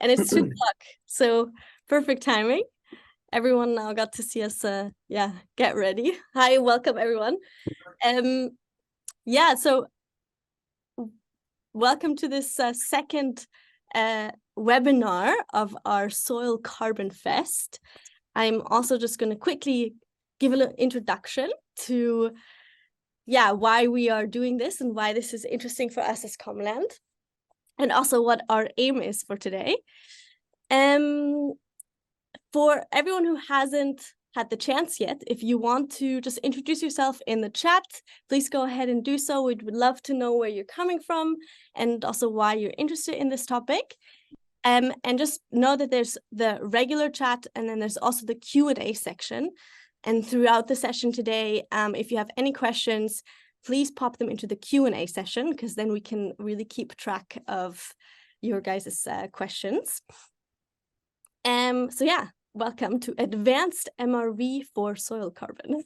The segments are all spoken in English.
and it's 2 o'clock, so perfect timing. Everyone now got to see us, get ready. Hi, welcome everyone. So welcome to this second webinar of our Soil Carbon Fest. I'm also just going to quickly give a little introduction to why we are doing this and why this is interesting for us as Commonland, and also what our aim is for today. For everyone who hasn't had the chance yet, if you want to just introduce yourself in the chat, please go ahead and do so. We'd love to know where you're coming from and also why you're interested in this topic. And just know that there's the regular chat and then there's also the Q&A section. And throughout the session today, if you have any questions, please pop them into the Q&A session, because then we can really keep track of your guys' questions. Welcome to Advanced MRV for Soil Carbon.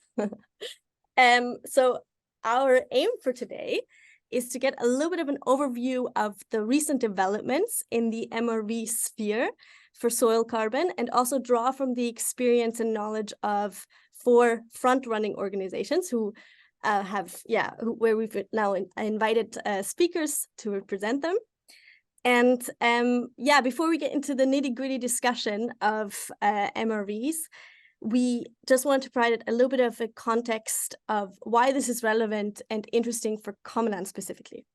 So our aim for today is to get a little bit of an overview of the recent developments in the MRV sphere for soil carbon, and also draw from the experience and knowledge of 4 front-running organizations who where we've now invited speakers to represent them. And before we get into the nitty-gritty discussion of MRVs, we just want to provide a little bit of a context of why this is relevant and interesting for Commonland specifically.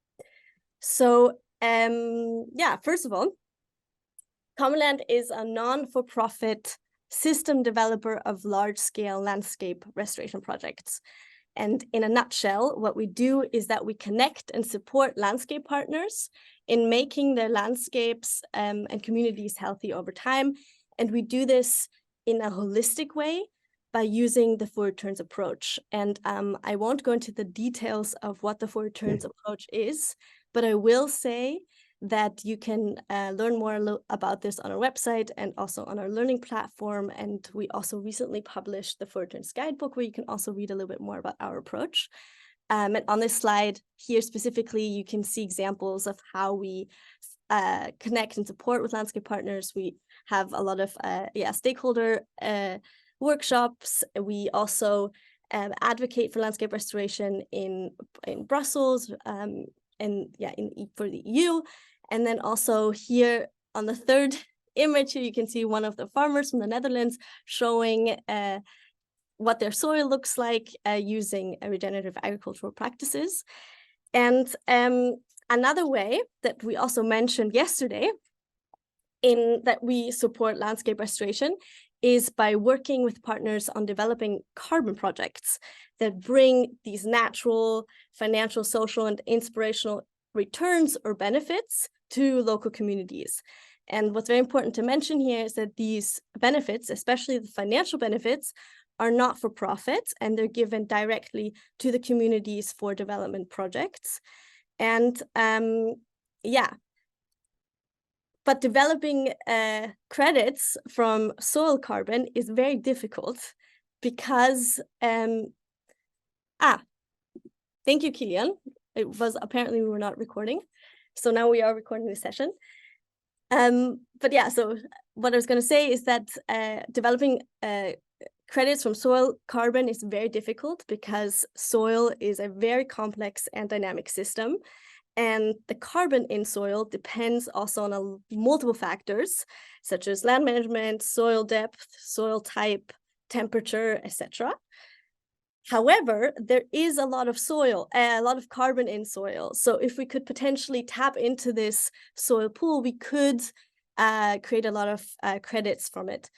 So first of all, Commonland is a non-for-profit system developer of large-scale landscape restoration projects. And in a nutshell, what we do is that we connect and support landscape partners in making their landscapes and communities healthy over time. And we do this in a holistic way by using the 4 returns approach. And I won't go into the details of what the 4 returns approach is, but I will say that you can learn more about this on our website and also on our learning platform. And we also recently published the 4 Returns Guidebook, where you can also read a little bit more about our approach. And on this slide here specifically, you can see examples of how we connect and support with landscape partners. We have a lot of stakeholder workshops. We also advocate for landscape restoration in Brussels for the EU. And then also here on the 3rd image, you can see one of the farmers from the Netherlands showing what their soil looks like using regenerative agricultural practices. And another way that we also mentioned yesterday in that we support landscape restoration is by working with partners on developing carbon projects that bring these natural, financial, social, and inspirational returns or benefits to local communities. And what's very important to mention here is that these benefits, especially the financial benefits, are not for profit, and they're given directly to the communities for development projects. And but developing credits from soil carbon is very difficult because, thank you, Kilian. It was apparently we were not recording. So now we are recording this session. So what I was going to say is that developing credits from soil carbon is very difficult because soil is a very complex and dynamic system. And the carbon in soil depends also on multiple factors, such as land management, soil depth, soil type, temperature, etc. However, there is a lot of carbon in soil. So if we could potentially tap into this soil pool, we could create a lot of credits from it.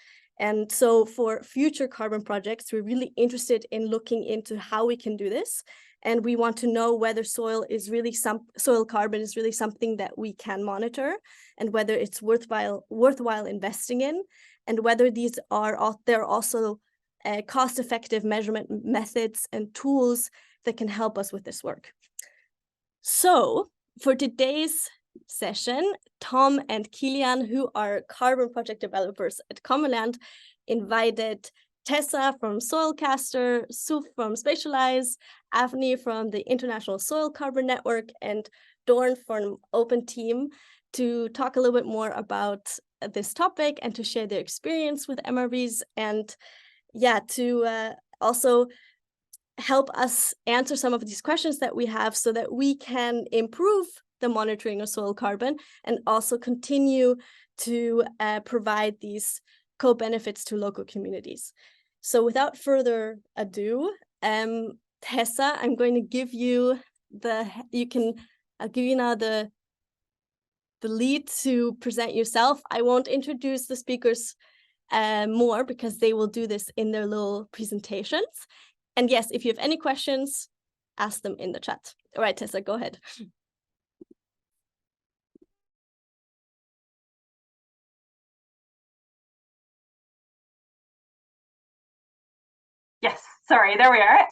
And so for future carbon projects, we're really interested in looking into how we can do this. And we want to know whether soil carbon is really something that we can monitor, and whether it's worthwhile investing in, and whether there are also cost-effective measurement methods and tools that can help us with this work. So for today's session, Tom and Kilian, who are carbon project developers at Commonland, invited Tessa from Soilcaster, Suf from Spatialize, Avni from the International Soil Carbon Network, and Dorn from Open Team to talk a little bit more about this topic and to share their experience with MRVs, and yeah, to also help us answer some of these questions that we have so that we can improve the monitoring of soil carbon and also continue to provide these co-benefits to local communities. So without further ado, Tessa, I'm going to give you I'll give you now the lead to present yourself. I won't introduce the speakers more because they will do this in their little presentations. And yes, if you have any questions, ask them in the chat. All right, Tessa, go ahead. Yes, sorry, there we are.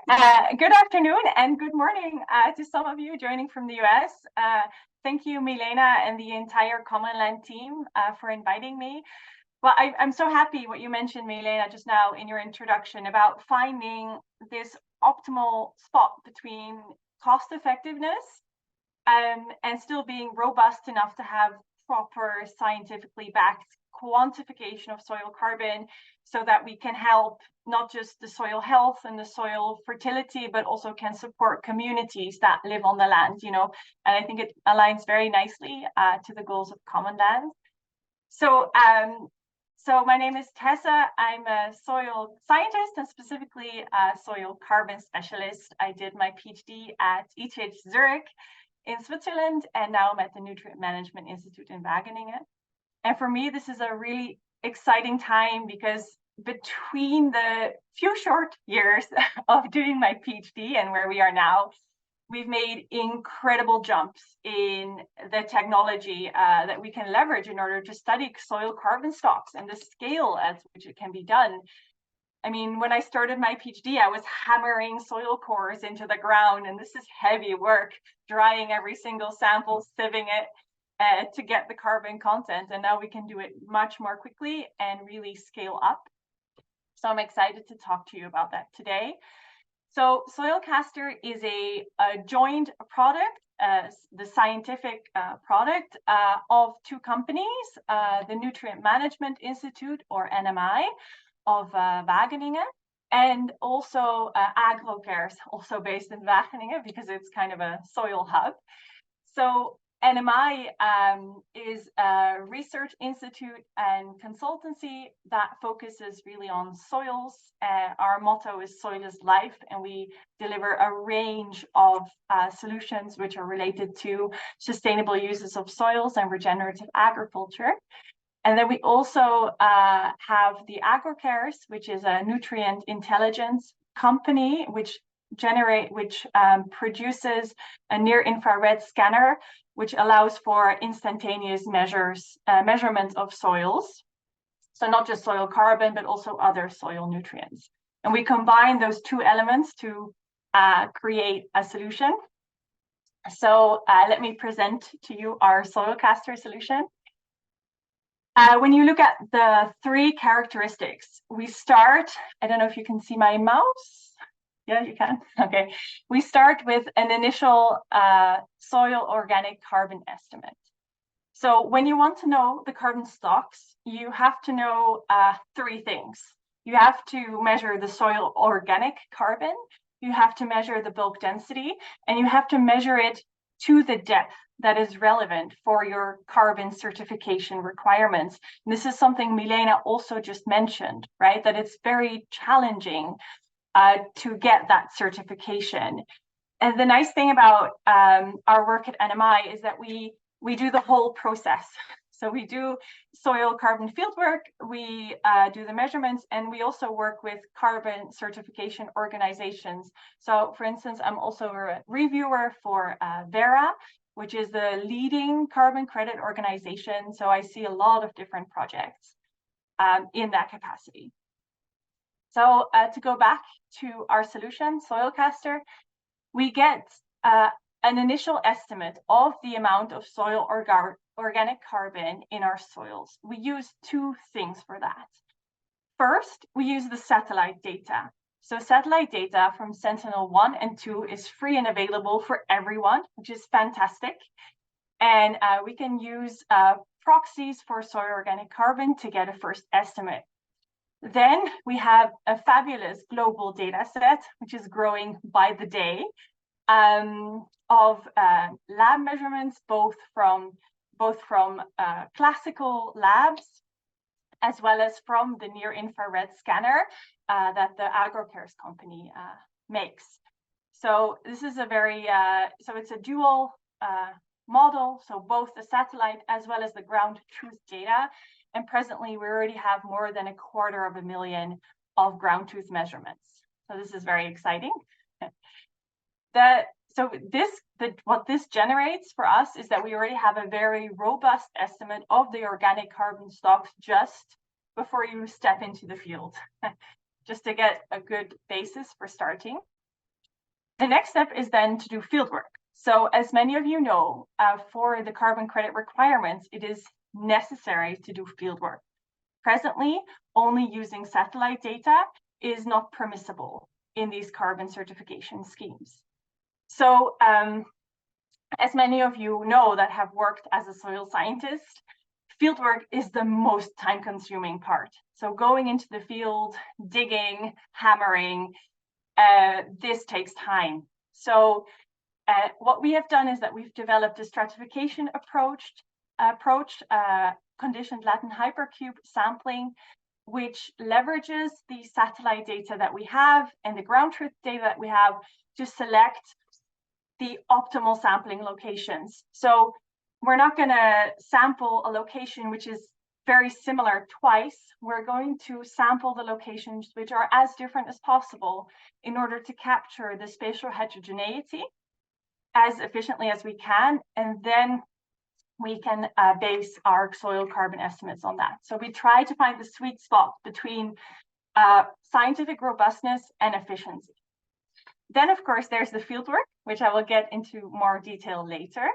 Good afternoon and good morning to some of you joining from the US. Thank you, Milena, and the entire Commonland team for inviting me. Well, I'm so happy what you mentioned, Milena, just now in your introduction about finding this optimal spot between cost effectiveness and still being robust enough to have proper scientifically backed quantification of soil carbon so that we can help not just the soil health and the soil fertility, but also can support communities that live on the land, you know, and I think it aligns very nicely to the goals of Commonland. So my name is Tessa. I'm a soil scientist and specifically a soil carbon specialist. I did my PhD at ETH Zurich in Switzerland, and now I'm at the Nutrient Management Institute in Wageningen. And for me, this is a really exciting time because between the few short years of doing my PhD and where we are now, we've made incredible jumps in the technology that we can leverage in order to study soil carbon stocks and the scale at which it can be done. I mean, when I started my PhD, I was hammering soil cores into the ground, and this is heavy work, drying every single sample, sieving it to get the carbon content. And now we can do it much more quickly and really scale up. So I'm excited to talk to you about that today. So Soilcaster is a joint product, the scientific product of two companies, the Nutrient Management Institute, or NMI, of Wageningen, and also AgroCares, also based in Wageningen, because it's kind of a soil hub. So NMI is a research institute and consultancy that focuses really on soils. Our motto is soil is life, and we deliver a range of solutions which are related to sustainable uses of soils and regenerative agriculture. And then we also have the AgroCares, which is a nutrient intelligence company, which produces a near-infrared scanner, which allows for instantaneous measurements of soils. So not just soil carbon, but also other soil nutrients. And we combine those two elements to create a solution. So let me present to you our Soilcaster solution. When you look at the three characteristics, we start, I don't know if you can see my mouse. Yeah, you can. Okay. We start with an initial soil organic carbon estimate. So when you want to know the carbon stocks, you have to know three things. You have to measure the soil organic carbon, you have to measure the bulk density, and you have to measure it to the depth that is relevant for your carbon certification requirements. And this is something Milena also just mentioned, right? That it's very challenging to get that certification. And the nice thing about our work at NMI is that we do the whole process. So we do soil carbon fieldwork, we do the measurements, and we also work with carbon certification organizations. So for instance, I'm also a reviewer for Verra, which is the leading carbon credit organization. So I see a lot of different projects in that capacity. So to go back to our solution, Soilcaster, we get an initial estimate of the amount of soil organic carbon in our soils. We use two things for that. First, we use the satellite data. So satellite data from Sentinel-1 and 2 is free and available for everyone, which is fantastic. And we can use proxies for soil organic carbon to get a first estimate. Then we have a fabulous global data set, which is growing by the day, of lab measurements, both from classical labs, as well as from the near-infrared scanner that the AgroCares company makes. So this is a very, so it's a dual model, so both the satellite as well as the ground truth data. And presently, we already have more than 250,000 of ground truth measurements. So this is very exciting. What this generates for us is that we already have a very robust estimate of the organic carbon stocks just before you step into the field, just to get a good basis for starting. The next step is then to do fieldwork. So as many of you know, for the carbon credit requirements, it is necessary to do fieldwork. Presently, only using satellite data is not permissible in these carbon certification schemes. So as many of you know that have worked as a soil scientist, fieldwork is the most time-consuming part. So going into the field, digging, hammering, this takes time. So what we have done is that we've developed a stratification approach, conditioned Latin hypercube sampling, which leverages the satellite data that we have and the ground truth data that we have to select the optimal sampling locations. So we're not going to sample a location which is very similar twice. We're going to sample the locations which are as different as possible in order to capture the spatial heterogeneity as efficiently as we can, and then we can base our soil carbon estimates on that. So we try to find the sweet spot between scientific robustness and efficiency. Then, of course, there's the fieldwork, which I will get into more detail later,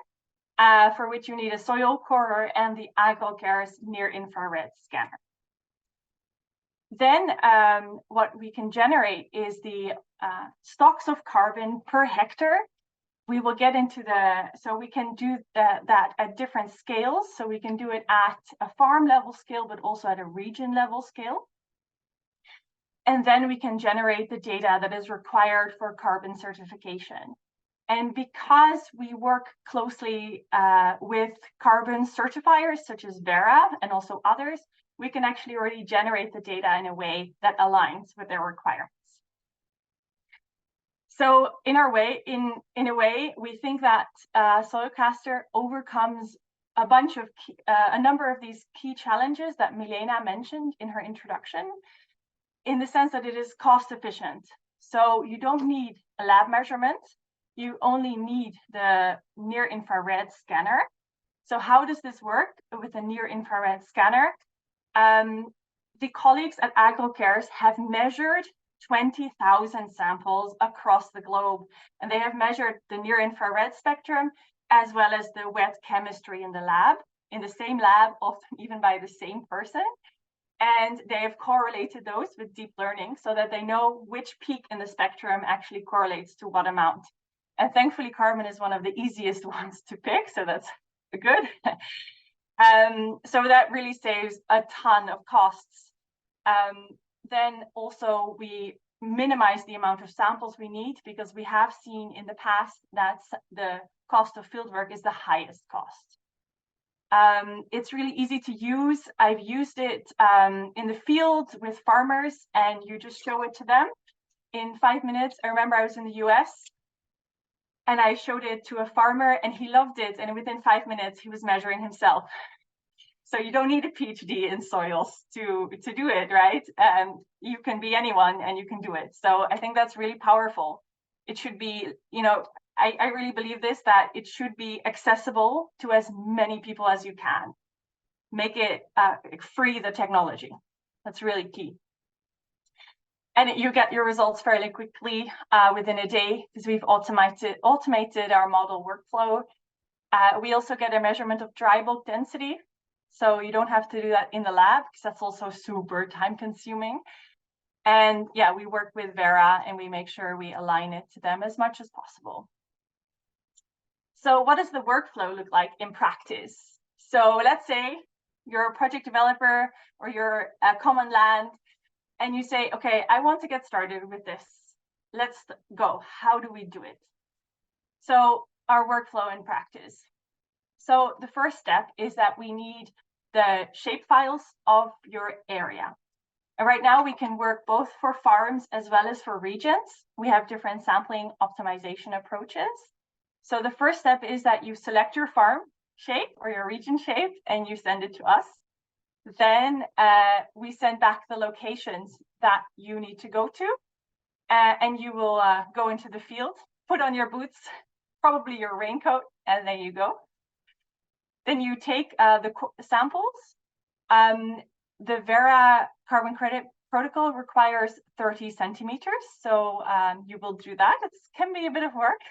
for which you need a soil corer and the AgroCares near-infrared scanner. Then what we can generate is the stocks of carbon per hectare. We will get into so we can do that at different scales. So we can do it at a farm level scale, but also at a region level scale. And then we can generate the data that is required for carbon certification. And because we work closely with carbon certifiers such as Verra and also others, we can actually already generate the data in a way that aligns with their requirements. So in a way, we think that Soilcaster overcomes a number of these key challenges that Milena mentioned in her introduction, in the sense that it is cost efficient. So you don't need a lab measurement, you only need the near-infrared scanner. So how does this work with a near-infrared scanner? The colleagues at AgroCares have measured 20,000 samples across the globe, and they have measured the near-infrared spectrum as well as the wet chemistry in the lab, in the same lab, often even by the same person. And they have correlated those with deep learning so that they know which peak in the spectrum actually correlates to what amount. And thankfully, carbon is one of the easiest ones to pick, so that's good. So that really saves a ton of costs. Then also we minimize the amount of samples we need, because we have seen in the past that the cost of fieldwork is the highest cost. It's really easy to use. I've used it in the field with farmers, and you just show it to them in 5 minutes. I remember I was in the US and I showed it to a farmer and he loved it. And within 5 minutes, he was measuring himself. So you don't need a PhD in soils to do it, right? You can be anyone and you can do it. So I think that's really powerful. It should be, I really believe this, that it should be accessible to as many people as you can. Make it free, the technology. That's really key. And you get your results fairly quickly within a day, because we've automated our model workflow. We also get a measurement of dry bulk density. So you don't have to do that in the lab, because that's also super time consuming. And yeah, we work with Verra and we make sure we align it to them as much as possible. So what does the workflow look like in practice? So let's say you're a project developer or you're a Commonland, and you say, okay, I want to get started with this. Let's go. How do we do it? So our workflow in practice. So the first step is that we need the shapefiles of your area. And right now we can work both for farms as well as for regions. We have different sampling optimization approaches. So the first step is that you select your farm shape or your region shape and you send it to us. Then we send back the locations that you need to go to, and you will go into the field, put on your boots, probably your raincoat, and there you go. Then you take the samples. The Vera carbon credit protocol requires 30 centimeters, so you will do that. It can be a bit of work.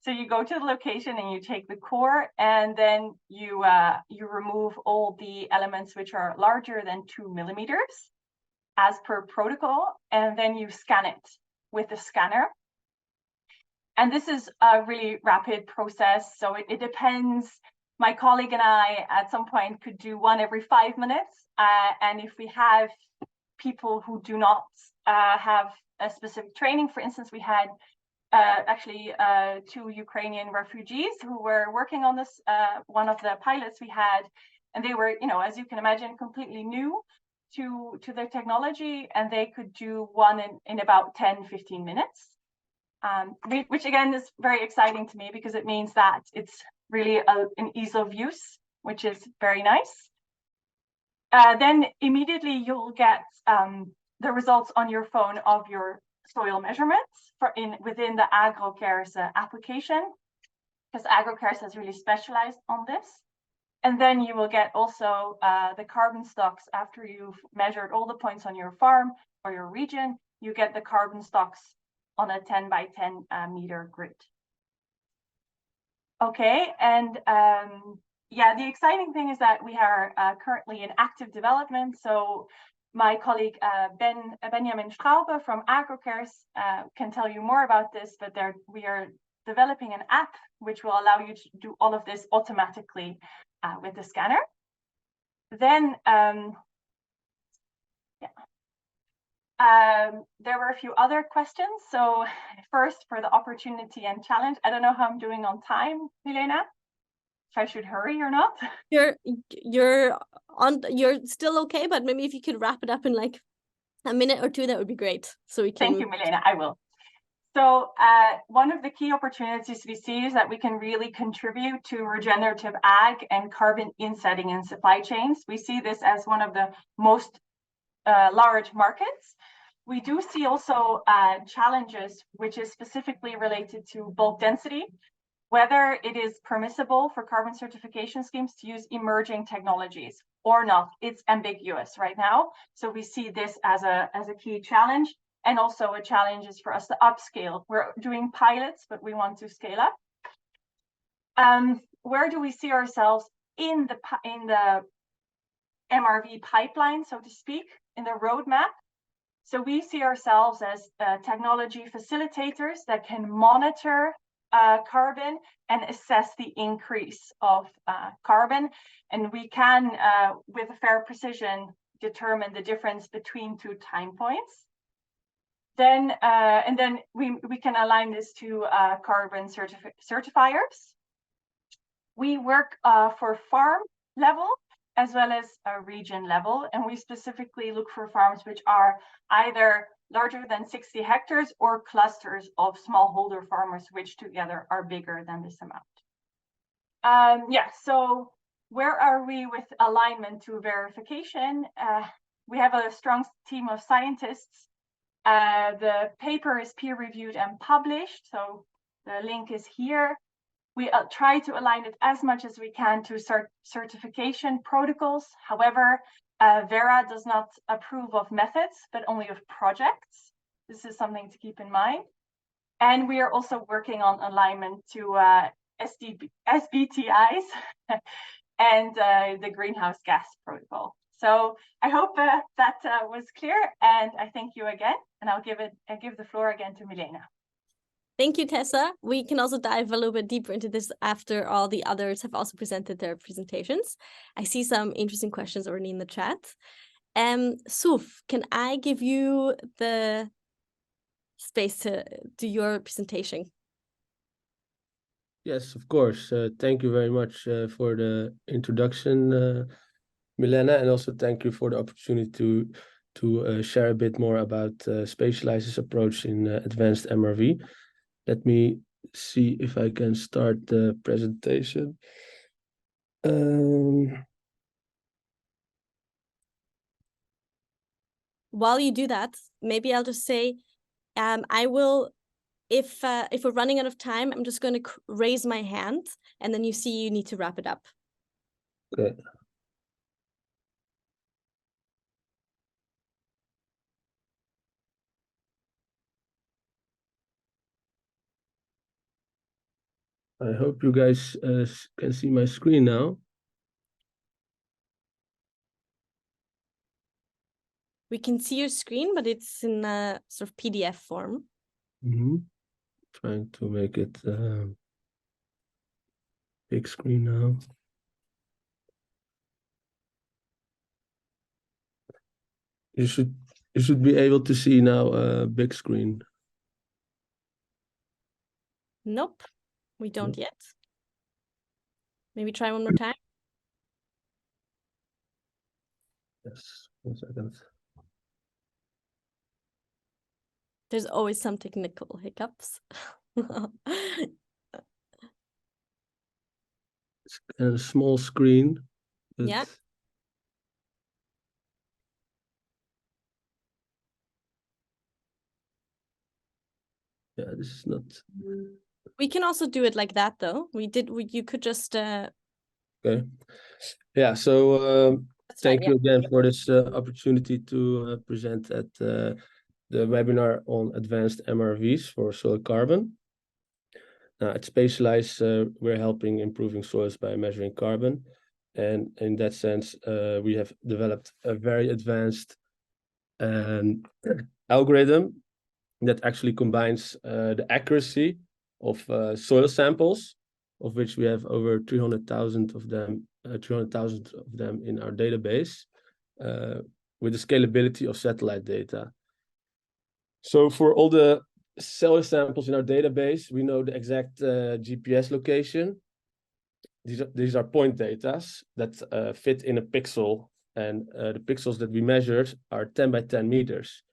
So you go to the location and you take the core, and then you remove all the elements which are larger than 2 millimeters as per protocol, and then you scan it with the scanner. And this is a really rapid process, so it depends. My colleague and I at some point could do one every 5 minutes, and if we have people who do not have a specific training, for instance, we had actually 2 Ukrainian refugees who were working on this, one of the pilots we had, and they were, you know, as you can imagine, completely new to the technology, and they could do one in about 10-15 minutes, which again is very exciting to me because it means that it's really an ease of use, which is very nice. Then immediately you'll get the results on your phone of your soil measurements within the AgroCares application, because AgroCares has really specialized on this. And then you will get also the carbon stocks after you've measured all the points on your farm or your region. You get the carbon stocks on a 10 by 10 meter grid. Okay, and yeah, the exciting thing is that we are currently in active development. So my colleague Benjamin Straube from AgroCares can tell you more about this, but we are developing an app which will allow you to do all of this automatically with the scanner. Then there were a few other questions. So first, for the opportunity and challenge, I don't know how I'm doing on time, Milena, if I should hurry or not. You're still okay, but maybe if you could wrap it up in like a minute or two, that would be great. So we can. Thank you, Milena. I will. So one of the key opportunities we see is that we can really contribute to regenerative ag and carbon insetting in supply chains. We see this as one of the most large markets. We do see also challenges, which is specifically related to bulk density, whether it is permissible for carbon certification schemes to use emerging technologies or not. It's ambiguous right now. So we see this as a key challenge. And also a challenge is for us to upscale. We're doing pilots, but we want to scale up. Where do we see ourselves in the MRV pipeline, so to speak, in the roadmap? So we see ourselves as technology facilitators that can monitor carbon and assess the increase of carbon. And we can, with a fair precision, determine the difference between 2 time points. Then and then we can align this to carbon certifiers. We work for farm level as well as a region level, and we specifically look for farms which are either larger than 60 hectares or clusters of smallholder farmers, which together are bigger than this amount. Yeah, so where are we with alignment to verification? We have a strong team of scientists. The paper is peer-reviewed and published, so the link is here. We try to align it as much as we can to certification protocols. However, Vera does not approve of methods, but only of projects. This is something to keep in mind. And we are also working on alignment to SBTIs and the greenhouse gas protocol. So I hope that was clear, and I thank you again, and I'll give the floor again to Milena. Thank you, Tessa. We can also dive a little bit deeper into this after all the others have also presented their presentations. I see some interesting questions already in the chat. Suf, can I give you the space to do your presentation? Yes, of course. Thank you very much for the introduction, Milena, and also thank you for the opportunity to share a bit more about Spatialized's approach in advanced MRV. Let me see if I can start the presentation. While you do that, maybe I'll just say, I will, if we're running out of time, I'm just going to raise my hand, and then you need to wrap it up. Okay. I hope you guys can see my screen now. We can see your screen, but it's in a sort of PDF form. Trying to make it big screen now. You should be able to see now a big screen. Nope, we don't yet. Maybe try one more time. Yes, 1 second. There's always some technical hiccups. It's a small screen. But yeah. Yeah, this is not. We can also do it like that, though. You could just. Okay. Yeah. So thank you again for this opportunity to present at the webinar on advanced MRVs for soil carbon. At Spatialize, we're helping improving soils by measuring carbon, and in that sense, we have developed a very advanced algorithm that actually combines the accuracy of soil samples, of which we have over 300,000 of them, in our database, with the scalability of satellite data. So for all the soil samples in our database, we know the exact GPS location. These are point data that fit in a pixel, and the pixels that we measured are 10 by 10 meters.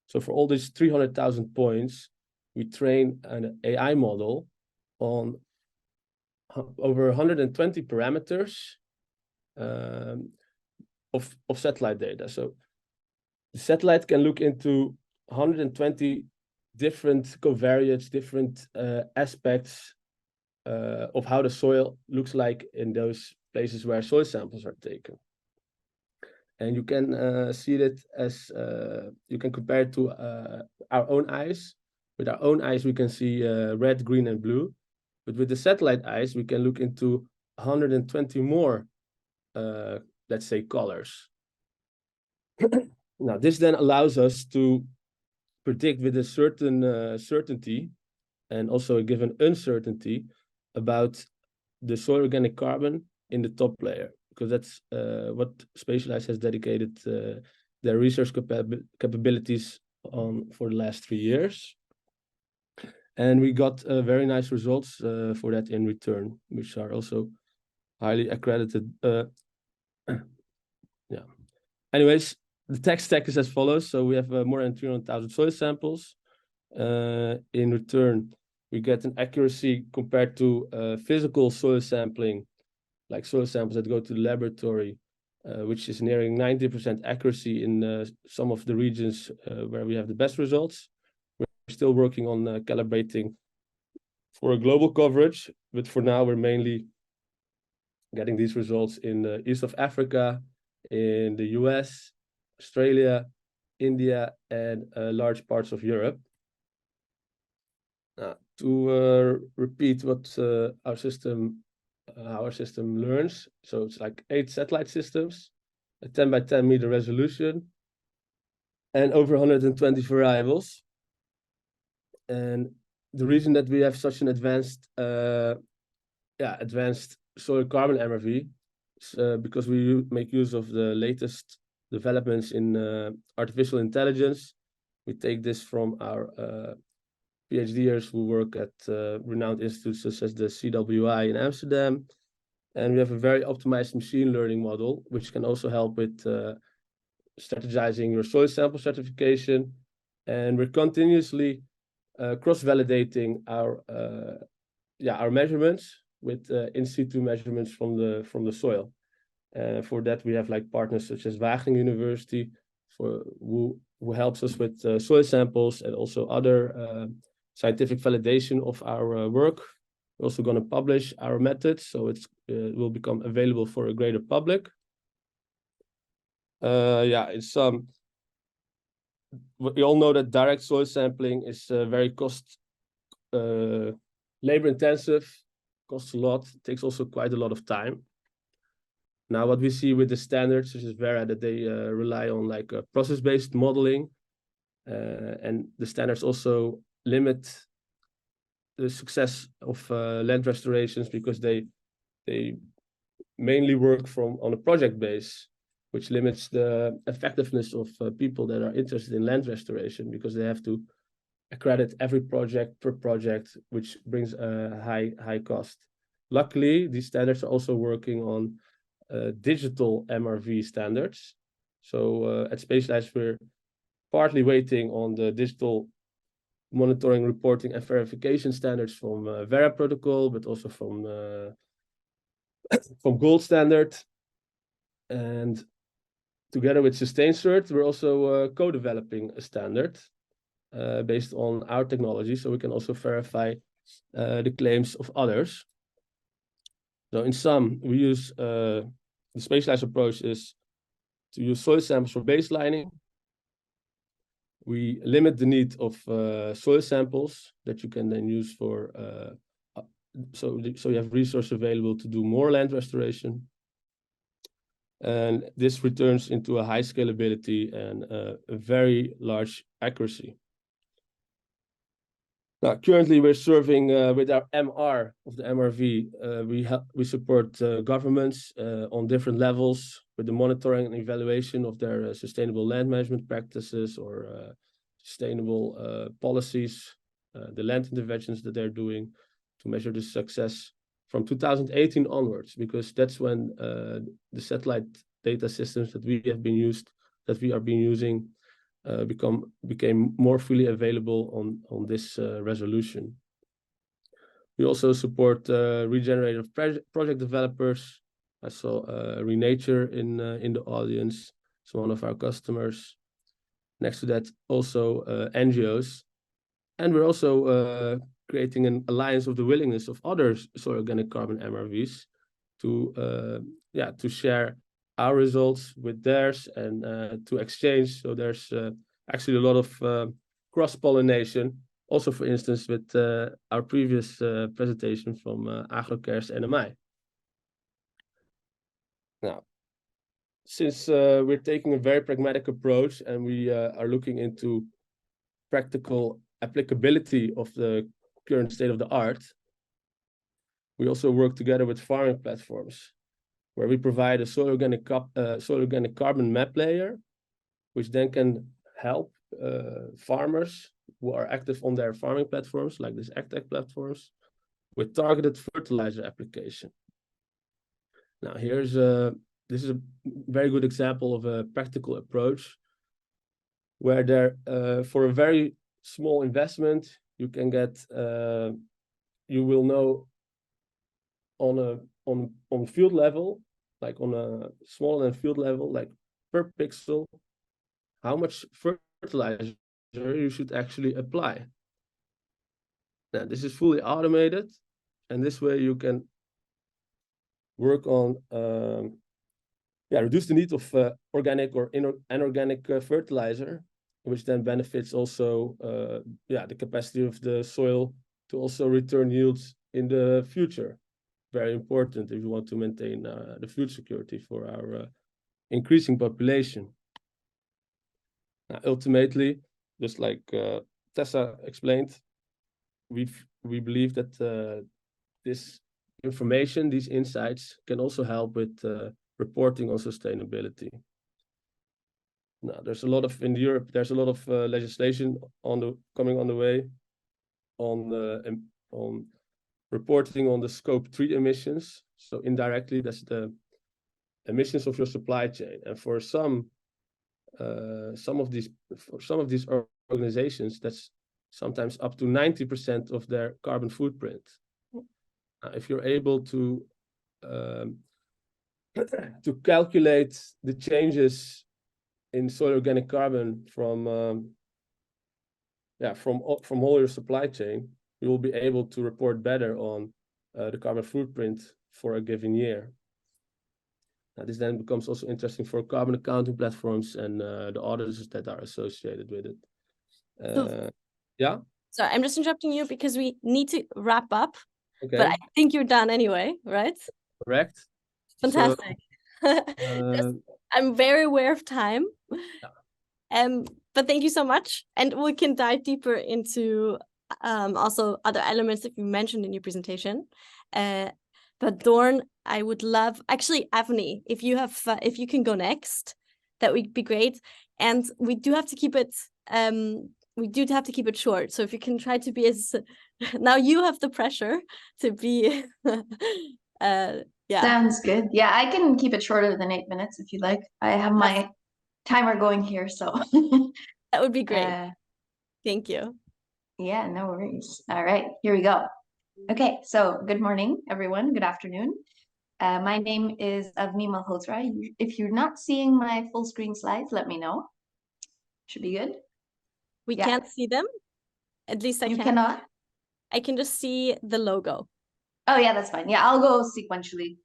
So for all these 300,000 points, we train an AI model on over 120 parameters of satellite data. So the satellite can look into 120 different covariates, different aspects of how the soil looks like in those places where soil samples are taken. And you can see that as you can compare it to our own eyes. With our own eyes, we can see red, green, and blue. But with the satellite eyes, we can look into 120 more, let's say, colors. Now, this then allows us to predict with a certain certainty, and also a given uncertainty, about the soil organic carbon in the top layer, because that's what Spatialize has dedicated their research capabilities on for the last 3 years. And we got very nice results for that in return, which are also highly accredited. Yeah. Anyways, the tech stack is as follows. So we have more than 300,000 soil samples. In return, we get an accuracy compared to physical soil sampling, like soil samples that go to the laboratory, which is nearing 90% accuracy in some of the regions where we have the best results. We're still working on calibrating for a global coverage, but for now we're mainly getting these results in the east of Africa, in the US, Australia, India, and large parts of Europe. To repeat what our system learns, so it's like 8 satellite systems, a 10 by 10 meter resolution, and over 120 variables. And the reason that we have such an advanced soil carbon MRV is because we make use of the latest developments in artificial intelligence. We take this from our PhDers who work at renowned institutes such as the CWI in Amsterdam. And we have a very optimized machine learning model, which can also help with strategizing your soil sample certification. And we're continuously cross-validating our measurements with in situ measurements from the soil. For that, we have like partners such as Wageningen University, who helps us with soil samples and also other scientific validation of our work. We're also going to publish our methods, so it will become available for a greater public. It's we all know that direct soil sampling is very labor intensive, costs a lot, takes also quite a lot of time. Now, what we see with the standards, such as Vera, that they rely on like process-based modeling, and the standards also limit the success of land restorations because they mainly work on a project base, which limits the effectiveness of people that are interested in land restoration because they have to accredit every project per project, which brings a high cost. Luckily, these standards are also working on digital MRV standards. So at Spatialize, we're partly waiting on the digital monitoring, reporting, and verification standards from Vera protocol, but also from Gold Standard. And together with SustainCert, we're also co-developing a standard based on our technology, so we can also verify the claims of others. So in sum, we use the Spatialize approach is to use soil samples for baselining. We limit the need of soil samples that you can then use for, so you have resources available to do more land restoration. And this returns into a high scalability and a very large accuracy. Now, currently we're serving with our MR of the MRV, we support governments on different levels with the monitoring and evaluation of their sustainable land management practices or sustainable policies, the land interventions that they're doing to measure the success from 2018 onwards, because that's when the satellite data systems that we are being using became more freely available on this resolution. We also support regenerative project developers. I saw Renature in the audience. It's one of our customers. Next to that, also NGOs. And we're also creating an alliance of the willingness of other soil organic carbon MRVs to share our results with theirs and to exchange. So there's actually a lot of cross-pollination. Also, for instance, with our previous presentation from AgroCare's NMI. Now, since we're taking a very pragmatic approach and we are looking into practical applicability of the current state of the art, we also work together with farming platforms, where we provide a soil organic carbon map layer, which then can help farmers who are active on their farming platforms, like these AgTech platforms, with targeted fertilizer application. Now, this is a very good example of a practical approach, where for a very small investment, you can get, you will know on field level, like on a smaller than field level, like per pixel, how much fertilizer you should actually apply. Now, this is fully automated, and this way you can work on reduce the need of organic or inorganic fertilizer, which then benefits also the capacity of the soil to also return yields in the future. Very important if you want to maintain the food security for our increasing population. Now, ultimately, just like Tessa explained, we believe that this information, these insights, can also help with reporting on sustainability. Now, there's a lot of in Europe. There's a lot of legislation coming on the way on reporting on the Scope 3 emissions. So indirectly, that's the emissions of your supply chain. And for some of these organizations, that's sometimes up to 90% of their carbon footprint. If you're able to calculate the changes in soil organic carbon from all your supply chain, you will be able to report better on the carbon footprint for a given year. Now, this then becomes also interesting for carbon accounting platforms and the auditors that are associated with it. Yeah. So I'm just interrupting you because we need to wrap up. Okay. But I think you're done anyway, right? Correct. Fantastic. So, I'm very aware of time. Yeah. But thank you so much. And we can dive deeper into also other elements that you mentioned in your presentation. But Dorn, I would love, actually, Avni, if you can go next, that would be great. And we do have to keep it short. So if you can try to be as, now you have the pressure to be, yeah. Sounds good. Yeah, I can keep it shorter than 8 minutes if you'd like. I have my timer going here, so. That would be great. Thank you. Yeah, no worries. All right, here we go. Okay, so good morning, everyone. Good afternoon. My name is Avni Malhotra. If you're not seeing my full screen slides, let me know. Should be good. We can't see them. At least You cannot? I can just see the logo. Oh yeah, that's fine. Yeah, I'll go sequentially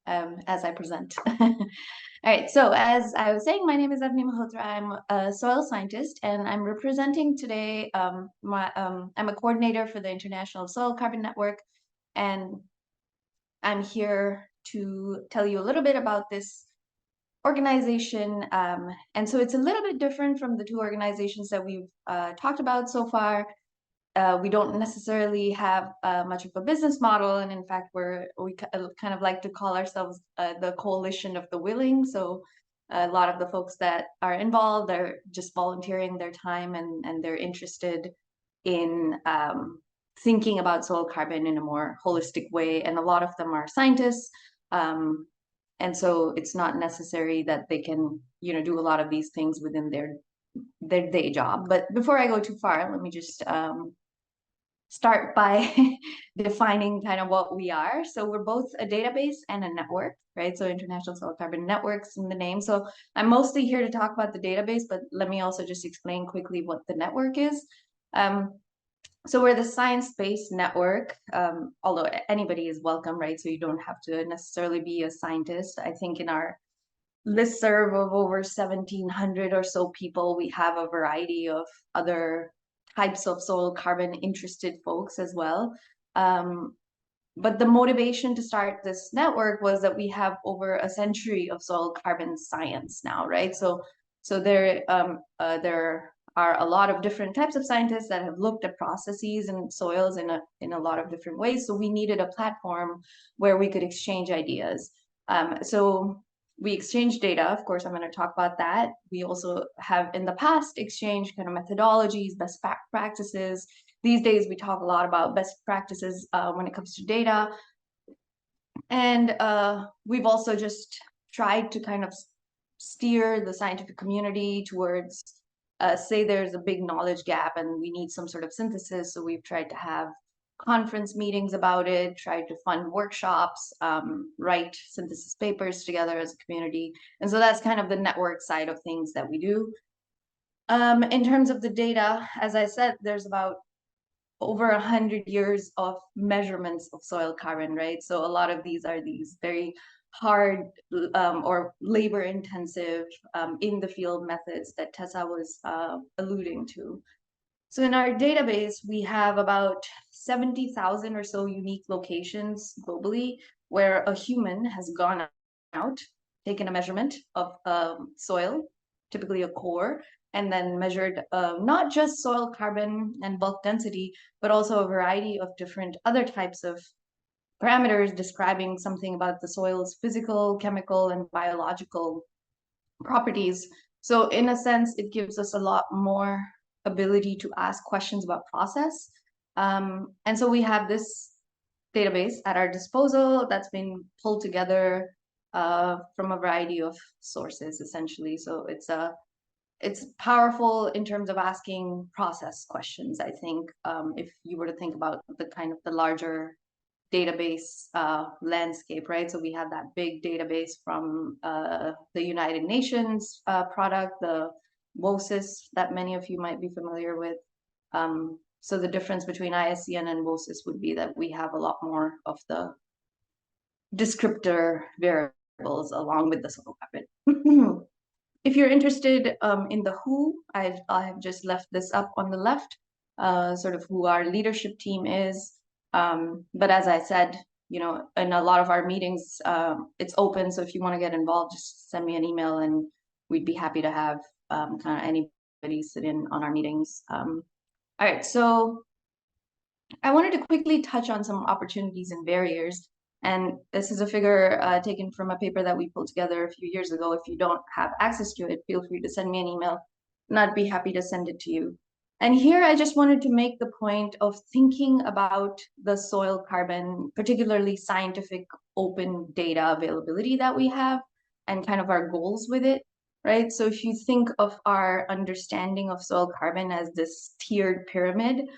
as I present. All right, so as I was saying, my name is Avni Malhotra. I'm a soil scientist, and I'm representing today, I'm a coordinator for the International Soil Carbon Network, and I'm here to tell you a little bit about this organization. And so it's a little bit different from the two organizations that we've talked about so far. We don't necessarily have much of a business model, and in fact, we kind of like to call ourselves the coalition of the willing. So a lot of the folks that are involved are just volunteering their time, and they're interested in thinking about soil carbon in a more holistic way. And a lot of them are scientists, and so it's not necessary that they can, do a lot of these things within their day job. But before I go too far, let me just start by defining kind of what we are. So we're both a database and a network, right? So International Soil Carbon Network's in the name. So I'm mostly here to talk about the database, but let me also just explain quickly what the network is. So we're the science-based network, although anybody is welcome, right? So you don't have to necessarily be a scientist. I think in our listserv of over 1,700 or so people, we have a variety of other types of soil carbon interested folks as well. But the motivation to start this network was that we have over a century of soil carbon science now, right? So there are a lot of different types of scientists that have looked at processes and soils in a lot of different ways. So we needed a platform where we could exchange ideas. So we exchange data. Of course, I'm going to talk about that. We also have in the past exchanged kind of methodologies, best practices. These days, we talk a lot about best practices when it comes to data. And we've also just tried to kind of steer the scientific community towards, say there's a big knowledge gap and we need some sort of synthesis. So we've tried to have conference meetings about it, tried to fund workshops, write synthesis papers together as a community. And so that's kind of the network side of things that we do. In terms of the data, as I said, there's about over 100 years of measurements of soil carbon, right? So a lot of these are these very hard or labor intensive in the field methods that Tessa was alluding to. So in our database, we have about 70,000 or so unique locations globally where a human has gone out, taken a measurement of soil, typically a core, and then measured not just soil carbon and bulk density, but also a variety of different other types of parameters describing something about the soil's physical, chemical, and biological properties. So in a sense, it gives us a lot more ability to ask questions about process. And so we have this database at our disposal that's been pulled together from a variety of sources, essentially. So it's powerful in terms of asking process questions, I think, if you were to think about the kind of the larger database landscape, right? So we have that big database from the United Nations product, the WOSIS, that many of you might be familiar with. So the difference between ISCN and WOSIS would be that we have a lot more of the descriptor variables along with the soil carbon. If you're interested in the who, I have just left this up on the left, sort of who our leadership team is. But as I said, you know, in a lot of our meetings, it's open. So if you want to get involved, just send me an email and we'd be happy to have kind of anybody sit in on our meetings. All right, so I wanted to quickly touch on some opportunities and barriers. And this is a figure taken from a paper that we pulled together a few years ago. If you don't have access to it, feel free to send me an email and I'd be happy to send it to you. And here I just wanted to make the point of thinking about the soil carbon, particularly scientific open data availability that we have and kind of our goals with it, right? So if you think of our understanding of soil carbon as this tiered pyramid,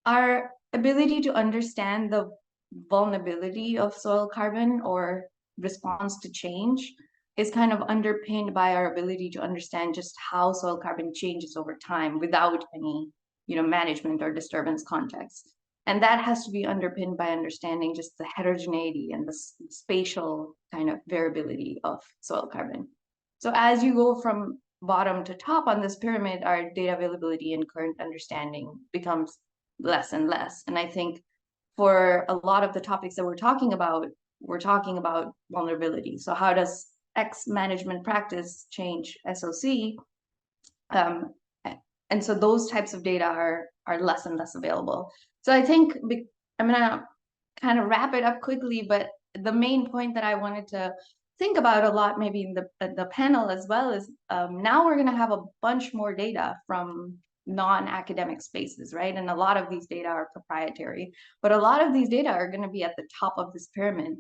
our ability to understand the vulnerability of soil carbon or response to change is kind of underpinned by our ability to understand just how soil carbon changes over time without any, you know, management or disturbance context. And that has to be underpinned by understanding just the heterogeneity and the spatial kind of variability of soil carbon. So as you go from bottom to top on this pyramid, our data availability and current understanding becomes less and less. And I think for a lot of the topics that we're talking about vulnerability. So how does X management practice change SOC? And so those types of data are less and less available. So I think I'm gonna kind of wrap it up quickly, but the main point that I wanted to think about a lot, maybe in the panel as well, is now we're gonna have a bunch more data from non-academic spaces, right? And a lot of these data are proprietary, but a lot of these data are going to be at the top of this pyramid.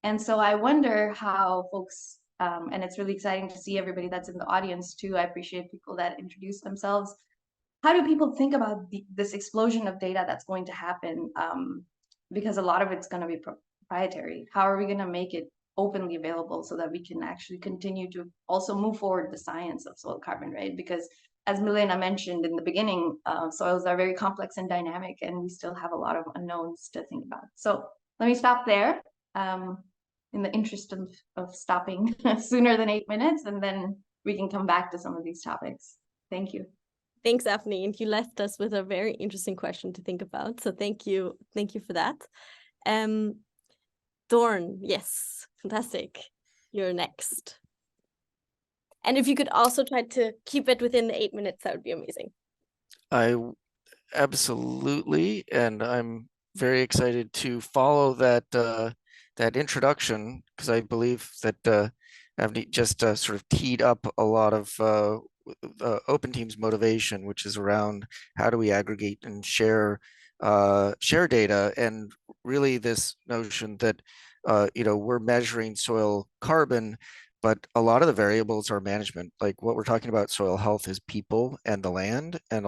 And so I wonder how folks, and it's really exciting to see everybody that's in the audience too. I appreciate people that introduce themselves. How do people think about this explosion of data that's going to happen? Because a lot of it's going to be proprietary. How are we going to make it openly available so that we can actually continue to also move forward the science of soil carbon, right? Because as Milena mentioned in the beginning, soils are very complex and dynamic, and we still have a lot of unknowns to think about. So let me stop there in the interest of stopping sooner than 8 minutes, and then we can come back to some of these topics. Thank you. Thanks, Daphne. And you left us with a very interesting question to think about. So thank you for that. Dorn, yes, fantastic. You're next. And if you could also try to keep it within the 8 minutes, that would be amazing. Absolutely, and I'm very excited to follow that that introduction, because I believe that Avni just sort of teed up a lot of Open Team's motivation, which is around how do we aggregate and share data, and really this notion that you know, we're measuring soil carbon, but a lot of the variables are management. Like what we're talking about, soil health, is people and the land, and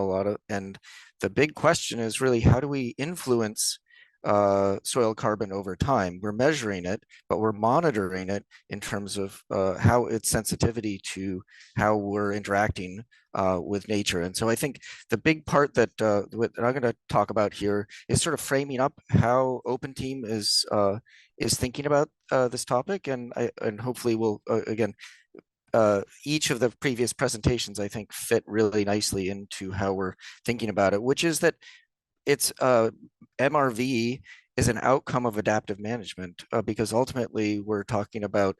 the big question is really how do we influence soil carbon over time? We're measuring it, but we're monitoring it in terms of how its sensitivity to how we're interacting with nature. And so I think the big part that I'm going to talk about here is sort of framing up how Open Team is thinking about this topic, and hopefully we'll again, each of the previous presentations I think fit really nicely into how we're thinking about it, which is that it's MRV is an outcome of adaptive management, because ultimately we're talking about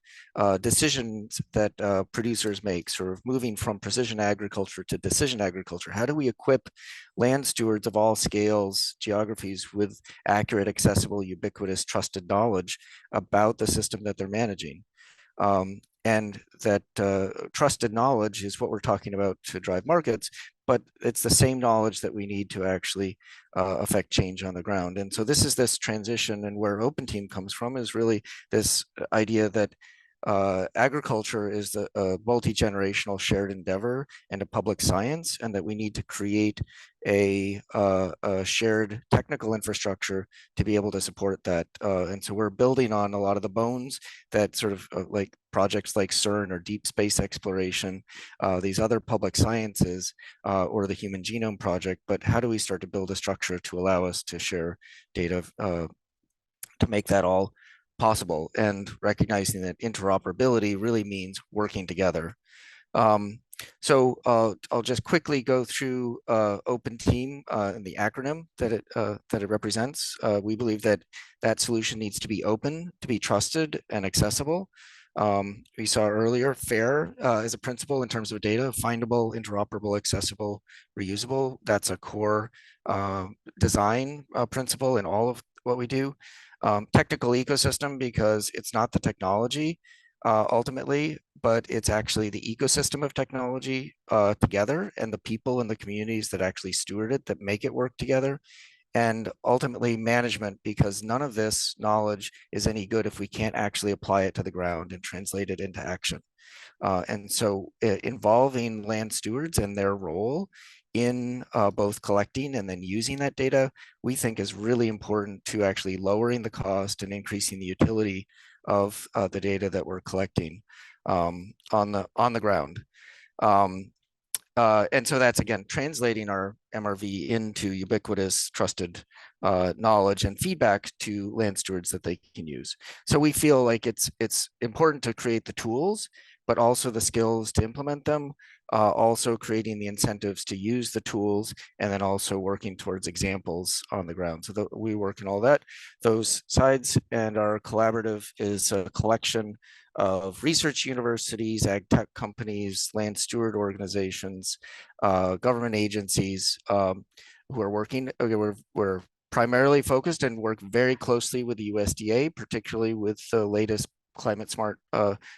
decisions that producers make, sort of moving from precision agriculture to decision agriculture. How do we equip land stewards of all scales, geographies with accurate, accessible, ubiquitous, trusted knowledge about the system that they're managing? And that trusted knowledge is what we're talking about to drive markets, but it's the same knowledge that we need to actually affect change on the ground. And so this is this transition, and where Open Team comes from is really this idea that agriculture is a multi-generational shared endeavor and a public science, and that we need to create a shared technical infrastructure to be able to support that. And so we're building on a lot of the bones that sort of like projects like CERN or deep space exploration, these other public sciences, or the Human Genome Project. But how do we start to build a structure to allow us to share data to make that all possible, and recognizing that interoperability really means working together. So I'll just quickly go through Open Team and the acronym that it represents. We believe that that solution needs to be open, to be trusted and accessible. We saw earlier FAIR as a principle in terms of data: findable, interoperable, accessible, reusable. That's a core design principle in all of what we do. Technical ecosystem, because it's not the technology ultimately, but it's actually the ecosystem of technology together, and the people and the communities that actually steward it, that make it work together. And ultimately management, because none of this knowledge is any good if we can't actually apply it to the ground and translate it into action. And so involving land stewards and their role in both collecting and then using that data, we think is really important to actually lowering the cost and increasing the utility of the data that we're collecting on the ground. And so that's, again, translating our MRV into ubiquitous, trusted knowledge and feedback to land stewards that they can use. So we feel like it's important to create the tools, but also the skills to implement them, also creating the incentives to use the tools, and then also working towards examples on the ground. So we work in all those sides, and our collaborative is a collection of research universities, ag tech companies, land steward organizations, government agencies who are working. We're primarily focused and work very closely with the USDA, particularly with the latest climate smart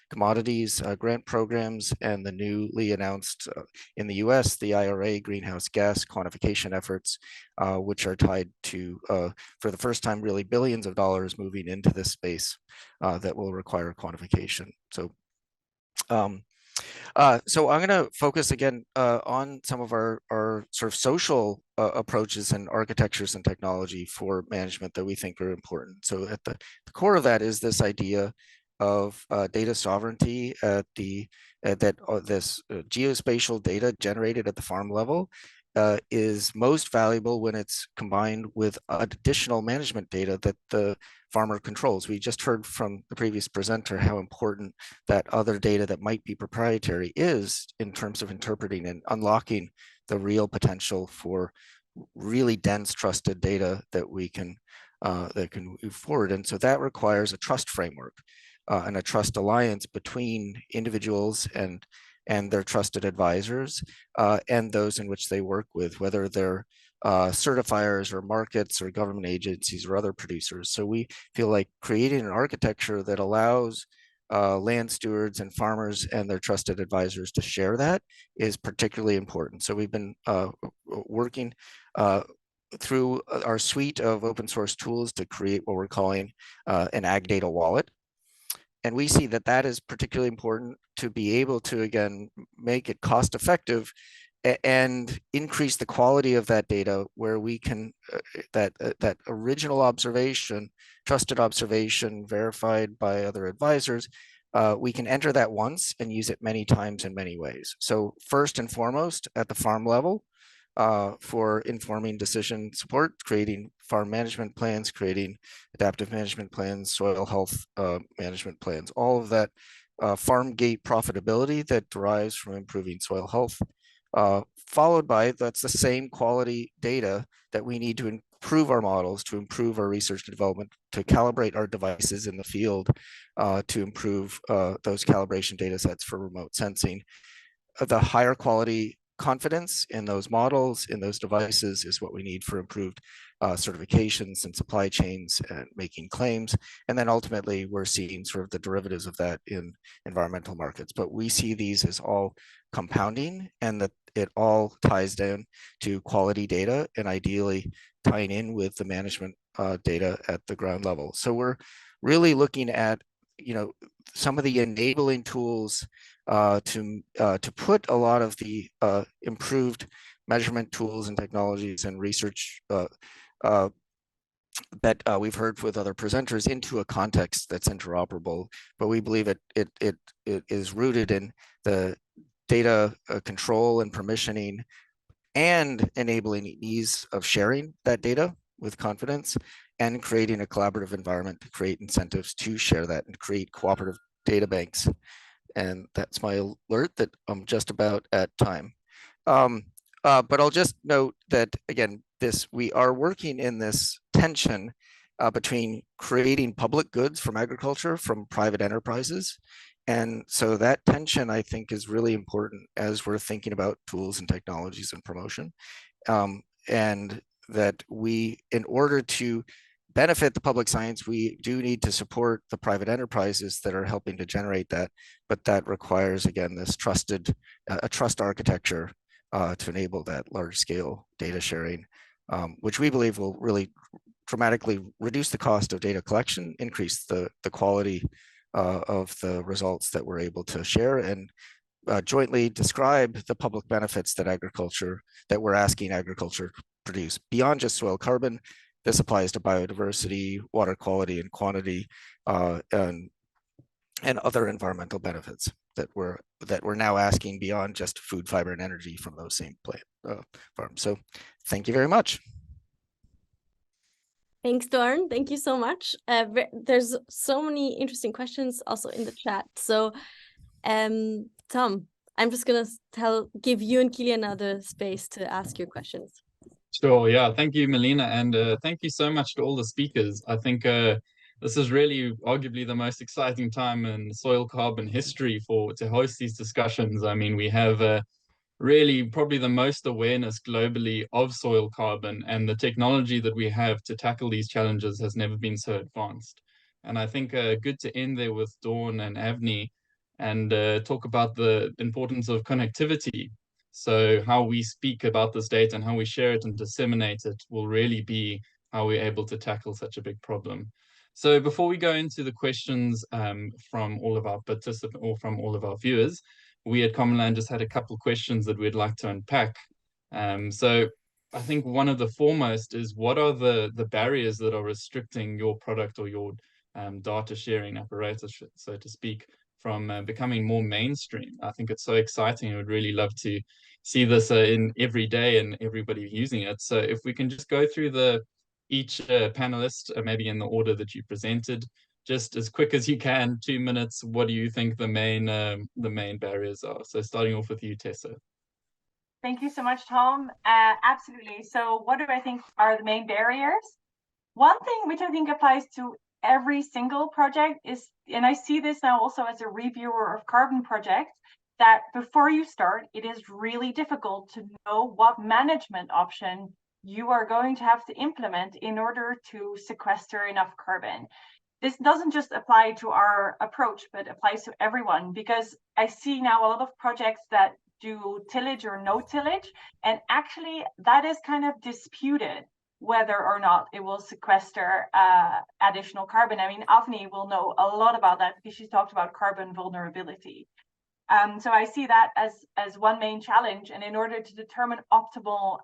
commodities grant programs, and the newly announced in the US, the IRA greenhouse gas quantification efforts, which are tied to, for the first time, really billions of dollars moving into this space that will require quantification. So so I'm going to focus again on some of our sort of social approaches and architectures and technology for management that we think are important. So at the core of that is this idea of data sovereignty at this geospatial data generated at the farm level is most valuable when it's combined with additional management data that the farmer controls. We just heard from the previous presenter how important that other data that might be proprietary is in terms of interpreting and unlocking the real potential for really dense, trusted data that we can that can move forward. And so that requires a trust framework and a trust alliance between individuals and their trusted advisors and those in which they work with, whether they're certifiers or markets or government agencies or other producers. So we feel like creating an architecture that allows land stewards and farmers and their trusted advisors to share that is particularly important. So we've been working through our suite of open source tools to create what we're calling an ag data wallet. And we see that that is particularly important to be able to, again, make it cost effective and increase the quality of that data, where we can, that original observation, trusted observation, verified by other advisors, we can enter that once and use it many times in many ways. So first and foremost, at the farm level, for informing decision support, creating farm management plans, creating adaptive management plans, soil health management plans, all of that farm gate profitability that derives from improving soil health, followed by, that's the same quality data that we need to improve our models, to improve our research and development, to calibrate our devices in the field, to improve those calibration data sets for remote sensing. The higher quality confidence in those models, in those devices, is what we need for improved certifications and supply chains and making claims. And then ultimately, we're seeing sort of the derivatives of that in environmental markets. But we see these as all compounding, and that it all ties down to quality data, and ideally tying in with the management data at the ground level. So we're really looking at, you know, some of the enabling tools to put a lot of the improved measurement tools and technologies and research that we've heard with other presenters into a context that's interoperable. But we believe it is rooted in the data control and permissioning, and enabling ease of sharing that data with confidence, and creating a collaborative environment to create incentives to share that and create cooperative data banks. And that's my alert that I'm just about at time. But I'll just note that, again, we are working in this tension between creating public goods from agriculture from private enterprises. And so that tension, I think, is really important as we're thinking about tools and technologies and promotion. And that we, in order to benefit the public science, we do need to support the private enterprises that are helping to generate that. But that requires, again, this a trust architecture to enable that large scale data sharing, which we believe will really dramatically reduce the cost of data collection, increase the quality of the results that we're able to share, and jointly describe the public benefits that we're asking agriculture to produce beyond just soil carbon. This applies to biodiversity, water quality and quantity, and other environmental benefits that we're now asking beyond just food, fiber, and energy from those same farms. So thank you very much. Thanks, Dorn. Thank you so much. There's so many interesting questions also in the chat. So, Tom, I'm just gonna give you and Kilian now the space to ask your questions. Sure, yeah. Thank you, Melina, and thank you so much to all the speakers. I think this is really arguably the most exciting time in soil carbon history to host these discussions. I mean, we have really probably the most awareness globally of soil carbon, and the technology that we have to tackle these challenges has never been so advanced. And I think good to end there with Dawn and Avni and talk about the importance of connectivity. So how we speak about this data and how we share it and disseminate it will really be how we're able to tackle such a big problem. So before we go into the questions from all of our participants or from all of our viewers, we at Commonland just had a couple of questions that we'd like to unpack. So I think one of the foremost is, what are the barriers that are restricting your product or your data sharing apparatus, so to speak, from becoming more mainstream? I think it's so exciting. I would really love to see this in every day and everybody using it. So if we can just go through each panelist, maybe in the order that you presented, just as quick as you can, 2 minutes. What do you think the main barriers are? So starting off with you, Tessa. Thank you so much, Tom. Absolutely. So what do I think are the main barriers? One thing which I think applies to every single project is, and I see this now also as a reviewer of carbon projects, that before you start, it is really difficult to know what management option you are going to have to implement in order to sequester enough carbon. This doesn't just apply to our approach, but applies to everyone, because I see now a lot of projects that do tillage or no tillage, and actually that is kind of disputed whether or not it will sequester additional carbon. I mean, Avni will know a lot about that because she's talked about carbon vulnerability. So I see that as one main challenge. And in order to determine optimal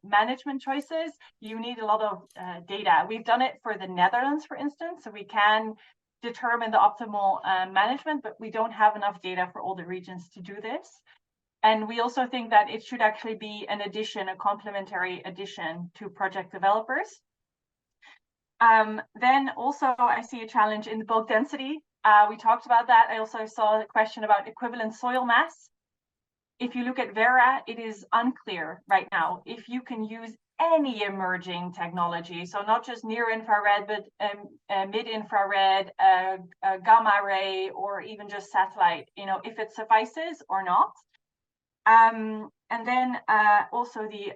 management choices, you need a lot of data. We've done it for the Netherlands, for instance, so we can determine the optimal management, but we don't have enough data for all the regions to do this. And we also think that it should actually be an addition, a complementary addition to project developers. Then also I see a challenge in the bulk density. We talked about that. I also saw a question about equivalent soil mass. If you look at Vera, it is unclear right now if you can use any emerging technology. So not just near infrared, but mid infrared, gamma ray, or even just satellite, if it suffices or not. And then also the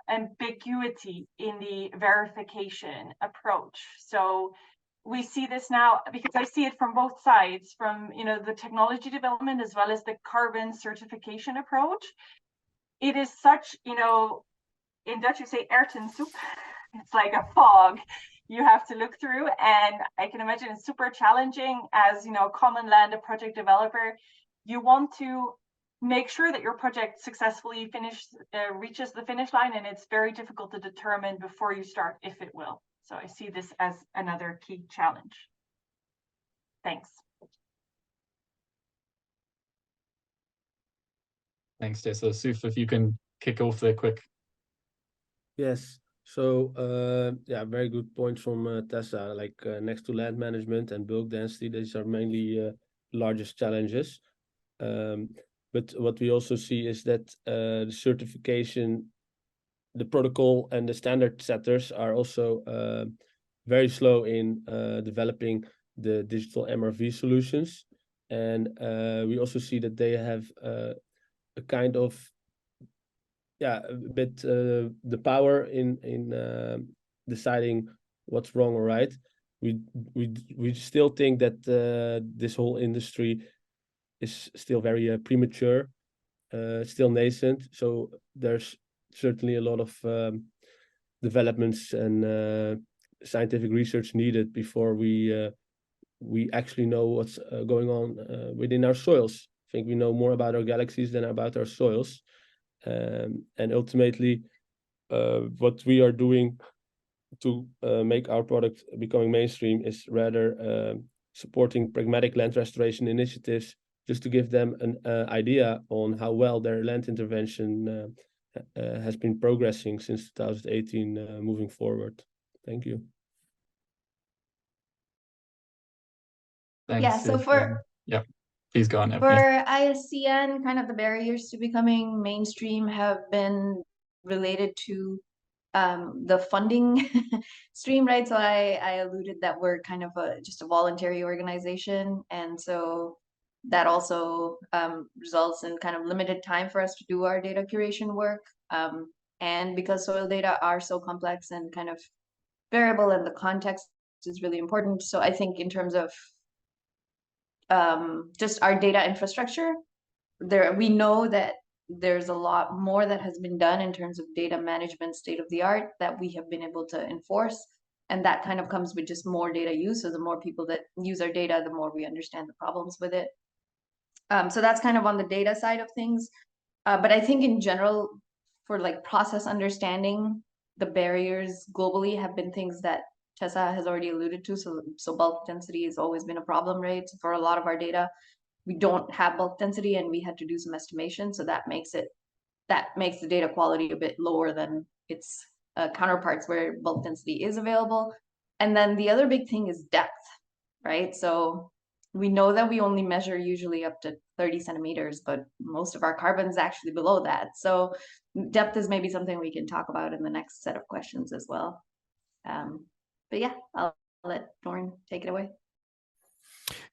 ambiguity in the verification approach. So we see this now because I see it from both sides, from the technology development as well as the carbon certification approach. It is such, in Dutch you say erwtensoep. It's like a fog you have to look through, and I can imagine it's super challenging as Commonland, a project developer. You want to make sure that your project successfully reaches the finish line, and it's very difficult to determine before you start if it will. So I see this as another key challenge. Thanks. Thanks, Tessa. Suf, if you can kick off there quick. Yes. So yeah, very good point from Tessa. Like next to land management and bulk density, these are mainly largest challenges. But what we also see is that the certification, the protocol and the standard setters are also very slow in developing the digital MRV solutions. And we also see that they have a kind of, yeah, a bit the power in deciding what's wrong or right. We still think that this whole industry is still very premature, still nascent. So there's certainly a lot of developments and scientific research needed before we actually know what's going on within our soils. I think we know more about our galaxies than about our soils. And ultimately, what we are doing to make our product becoming mainstream is rather supporting pragmatic land restoration initiatives, just to give them an idea on how well their land intervention has been progressing since 2018 moving forward. Thank you. Thanks. Yeah, so yeah, please go on. For ISCN, kind of the barriers to becoming mainstream have been related to the funding stream, right? So I alluded that we're kind of just a voluntary organization, and so that also results in kind of limited time for us to do our data curation work. And because soil data are so complex and kind of variable, and the context is really important. So I think in terms of just our data infrastructure, we know that there's a lot more that has been done in terms of data management, state of the art, that we have been able to enforce. And that kind of comes with just more data use. So the more people that use our data, the more we understand the problems with it. So that's kind of on the data side of things. But I think in general, for like process understanding, the barriers globally have been things that Tessa has already alluded to. So bulk density has always been a problem, right? So for a lot of our data, we don't have bulk density, and we had to do some estimation. So that makes the data quality a bit lower than its counterparts where bulk density is available. And then the other big thing is depth, right? So we know that we only measure usually up to 30 centimeters, but most of our carbon is actually below that. So depth is maybe something we can talk about in the next set of questions as well. But yeah, I'll let Doran take it away.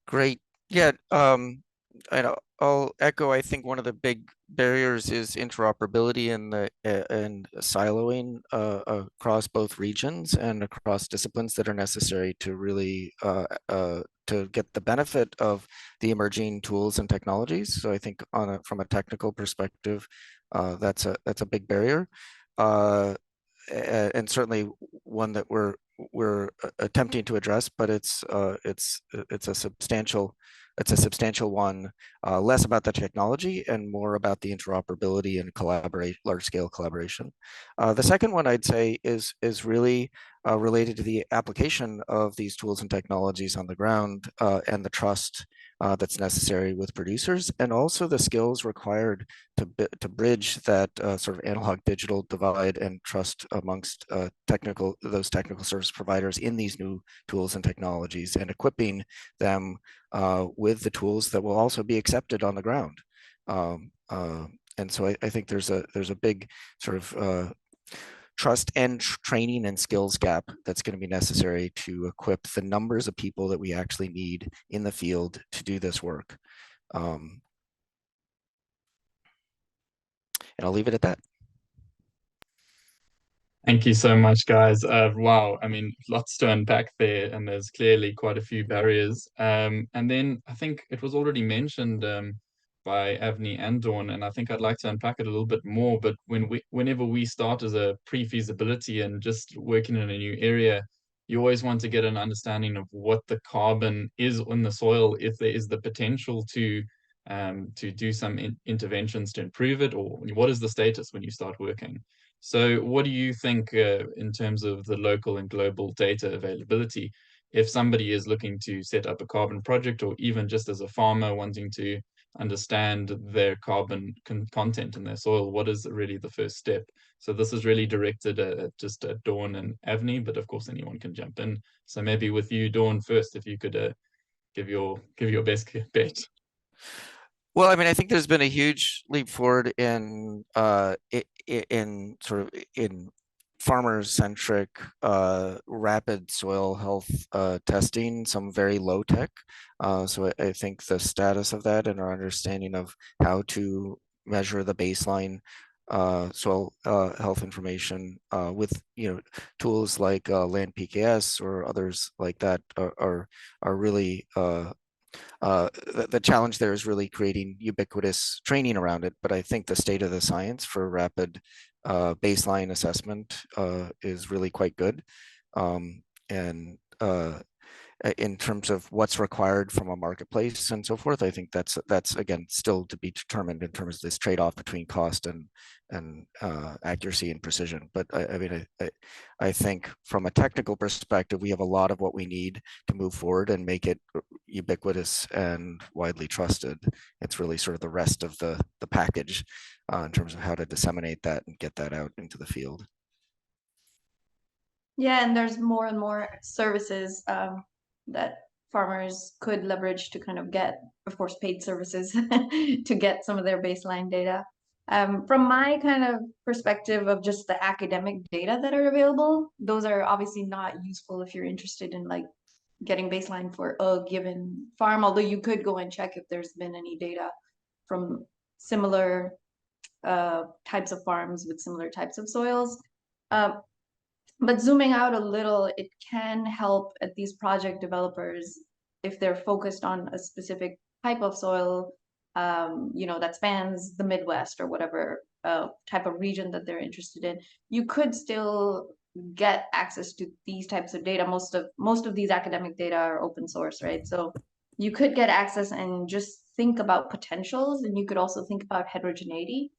Great. Yeah, I'll echo. I think one of the big barriers is interoperability and siloing across both regions and across disciplines that are necessary to really to get the benefit of the emerging tools and technologies. So I think from a technical perspective, that's a big barrier, and certainly one that we're attempting to address, but it's a substantial one, less about the technology and more about the interoperability and large-scale collaboration. The second one I'd say is really related to the application of these tools and technologies on the ground, and the trust that's necessary with producers, and also the skills required to bridge that sort of analog digital divide and trust amongst those technical service providers in these new tools and technologies, and equipping them with the tools that will also be accepted on the ground. And so I think there's a big sort of trust and training and skills gap that's going to be necessary to equip the numbers of people that we actually need in the field to do this work. And I'll leave it at that. Thank you so much, guys. Wow, I mean, lots to unpack there, and there's clearly quite a few barriers. And then I think it was already mentioned by Avni and Dawn, and I think I'd like to unpack it a little bit more. But whenever we start as a pre-feasibility and just working in a new area, you always want to get an understanding of what the carbon is in the soil, if there is the potential to do some interventions to improve it, or what is the status when you start working. So what do you think in terms of the local and global data availability? If somebody is looking to set up a carbon project, or even just as a farmer wanting to understand their carbon content in their soil, what is really the first step? So this is really directed at just Dawn and Avni, but of course anyone can jump in. So maybe with you, Dawn, first, if you could give your best bet. Well, I mean, I think there's been a huge leap forward in farmer-centric rapid soil health testing, some very low tech. So I think the status of that and our understanding of how to measure the baseline soil health information with tools like Land PKS or others like that are really the challenge there is really creating ubiquitous training around it. But I think the state of the science for rapid baseline assessment is really quite good. And in terms of what's required from a marketplace and so forth, I think that's again still to be determined in terms of this trade-off between cost and accuracy and precision. But I mean, I think from a technical perspective, we have a lot of what we need to move forward and make it ubiquitous and widely trusted. It's really sort of the rest of the package in terms of how to disseminate that and get that out into the field. Yeah, and there's more and more services that farmers could leverage to kind of get, of course, paid services to get some of their baseline data. From my kind of perspective of just the academic data that are available, those are obviously not useful if you're interested in like getting baseline for a given farm, although you could go and check if there's been any data from similar types of farms with similar types of soils. But zooming out a little, it can help at these project developers if they're focused on a specific type of soil, that spans the Midwest or whatever type of region that they're interested in. You could still get access to these types of data. Most of these academic data are open source, right? So you could get access and just think about potentials, and you could also think about heterogeneity.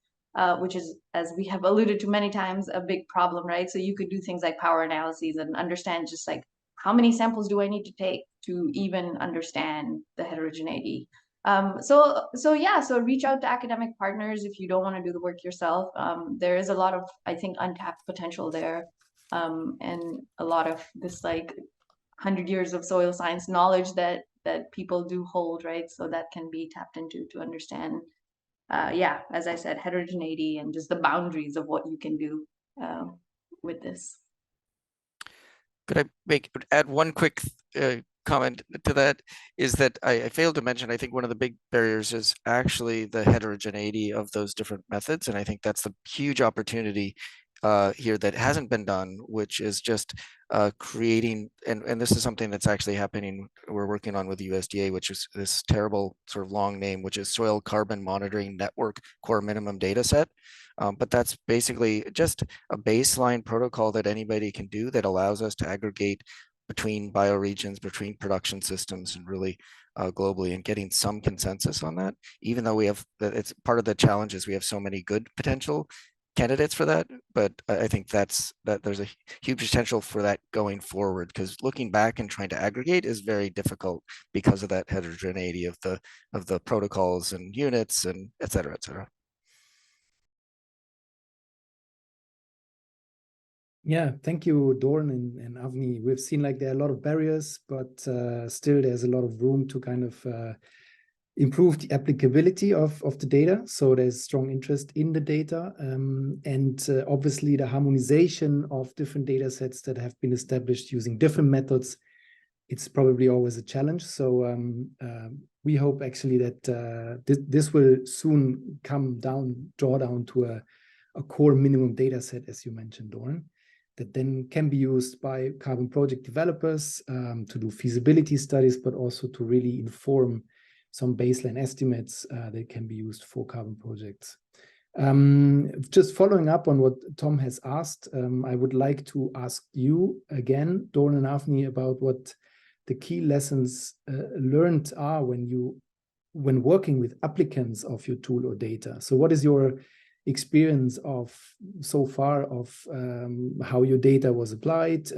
Which is, as we have alluded to many times, a big problem, right? So you could do things like power analyses and understand just like how many samples do I need to take to even understand the heterogeneity. So reach out to academic partners if you don't want to do the work yourself. There is a lot of, I think, untapped potential there, and a lot of this like 100 years of soil science knowledge that people do hold, right? So that can be tapped into to understand as I said, heterogeneity and just the boundaries of what you can do with this. Could I add one quick comment to that? Is that I failed to mention, I think one of the big barriers is actually the heterogeneity of those different methods. And I think that's the huge opportunity here that hasn't been done, which is just creating, and this is something that's actually happening, we're working on with the USDA, which is this terrible sort of long name, which is Soil Carbon Monitoring Network Core Minimum Data Set. But that's basically just a baseline protocol that anybody can do that allows us to aggregate between bioregions, between production systems, and really globally, and getting some consensus on that, even though it's part of the challenge is we have so many good potential candidates for that, but I think that there's a huge potential for that going forward, because looking back and trying to aggregate is very difficult because of that heterogeneity of the protocols and units and et cetera, et cetera. Yeah, thank you, Dawn and Avni. We've seen like there are a lot of barriers, but still there's a lot of room to kind of improve the applicability of the data. So there's strong interest in the data, and obviously the harmonization of different data sets that have been established using different methods. It's probably always a challenge. So we hope actually that this will soon draw down to a core minimum data set, as you mentioned, Doran, that then can be used by carbon project developers to do feasibility studies, but also to really inform some baseline estimates that can be used for carbon projects. Just following up on what Tom has asked, I would like to ask you again, Doran and Avni, about what the key lessons learned are when working with applicants of your tool or data. So what is your experience of so far of how your data was applied,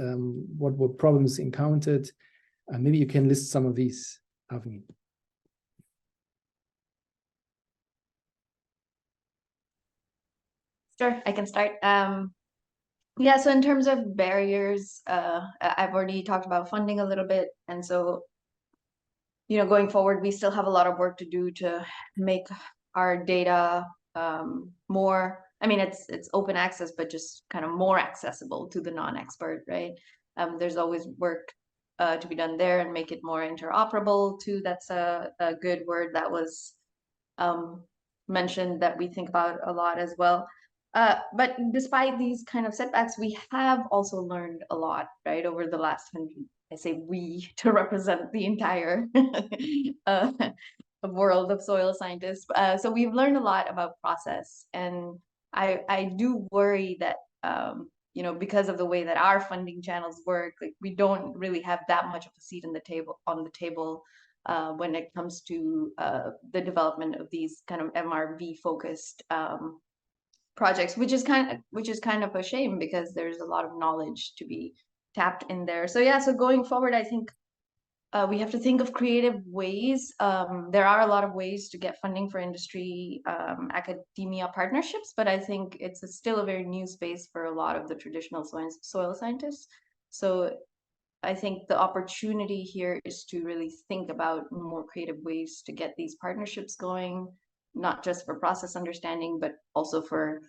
what were problems encountered? Maybe you can list some of these, Avni. Sure, I can start. Yeah, so in terms of barriers, I've already talked about funding a little bit. And so, you know, going forward, we still have a lot of work to do to make our data more, I mean, it's open access, but just kind of more accessible to the non-expert, right? There's always work to be done there and make it more interoperable too. That's a good word that was mentioned that we think about a lot as well. But despite these kind of setbacks, we have also learned a lot, right, over the last 100, I say we to represent the entire world of soil scientists. So we've learned a lot about process, and I do worry that you know, because of the way that our funding channels work, like we don't really have that much of a seat on the table when it comes to the development of these kind of MRV focused projects, which is kind of a shame because there's a lot of knowledge to be tapped in there. So yeah, so going forward, I think we have to think of creative ways. There are a lot of ways to get funding for industry, academia partnerships, but I think it's still a very new space for a lot of the traditional soil scientists. So I think the opportunity here is to really think about more creative ways to get these partnerships going, not just for process understanding, but also for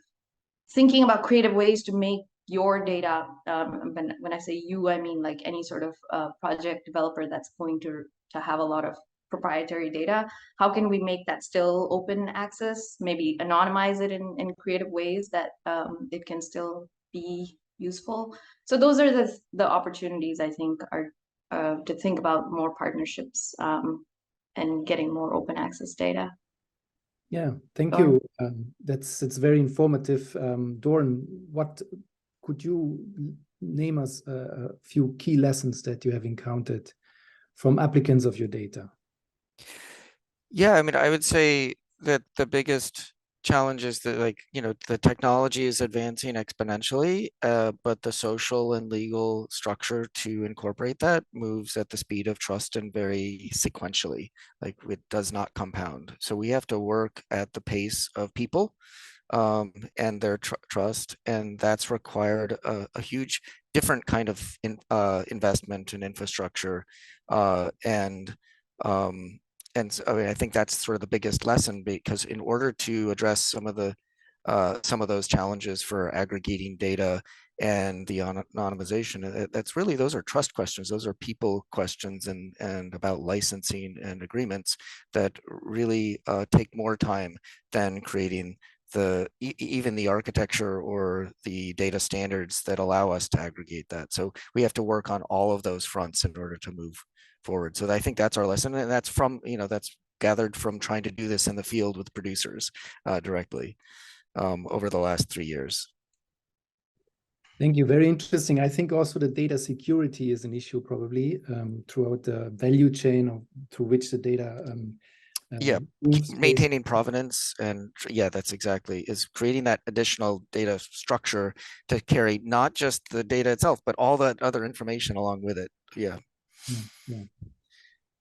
thinking about creative ways to make your data, when I say you, I mean like any sort of project developer that's going to have a lot of proprietary data. How can we make that still open access, maybe anonymize it in creative ways that it can still be useful? So those are the opportunities I think are to think about more partnerships and getting more open access data. Yeah, thank you. It's very informative. Doran, what could you name us a few key lessons that you have encountered from applicants of your data? Yeah, I mean, I would say that the biggest challenge is that, like, you know, the technology is advancing exponentially, but the social and legal structure to incorporate that moves at the speed of trust and very sequentially, like it does not compound. So we have to work at the pace of people and their trust, and that's required a huge different kind of investment in infrastructure, and so, I mean, I think that's sort of the biggest lesson, because in order to address some of those challenges for aggregating data and the anonymization, that's really, those are trust questions. Those are people questions, and about licensing and agreements that really take more time than creating even the architecture or the data standards that allow us to aggregate that. So we have to work on all of those fronts in order to move forward. So I think that's our lesson, and that's from, you know, that's gathered from trying to do this in the field with producers directly over the last 3 years. Thank you. Very interesting. I think also the data security is an issue probably throughout the value chain through which the data maintaining provenance, and yeah, that's exactly, is creating that additional data structure to carry not just the data itself, but all that other information along with it. Yeah.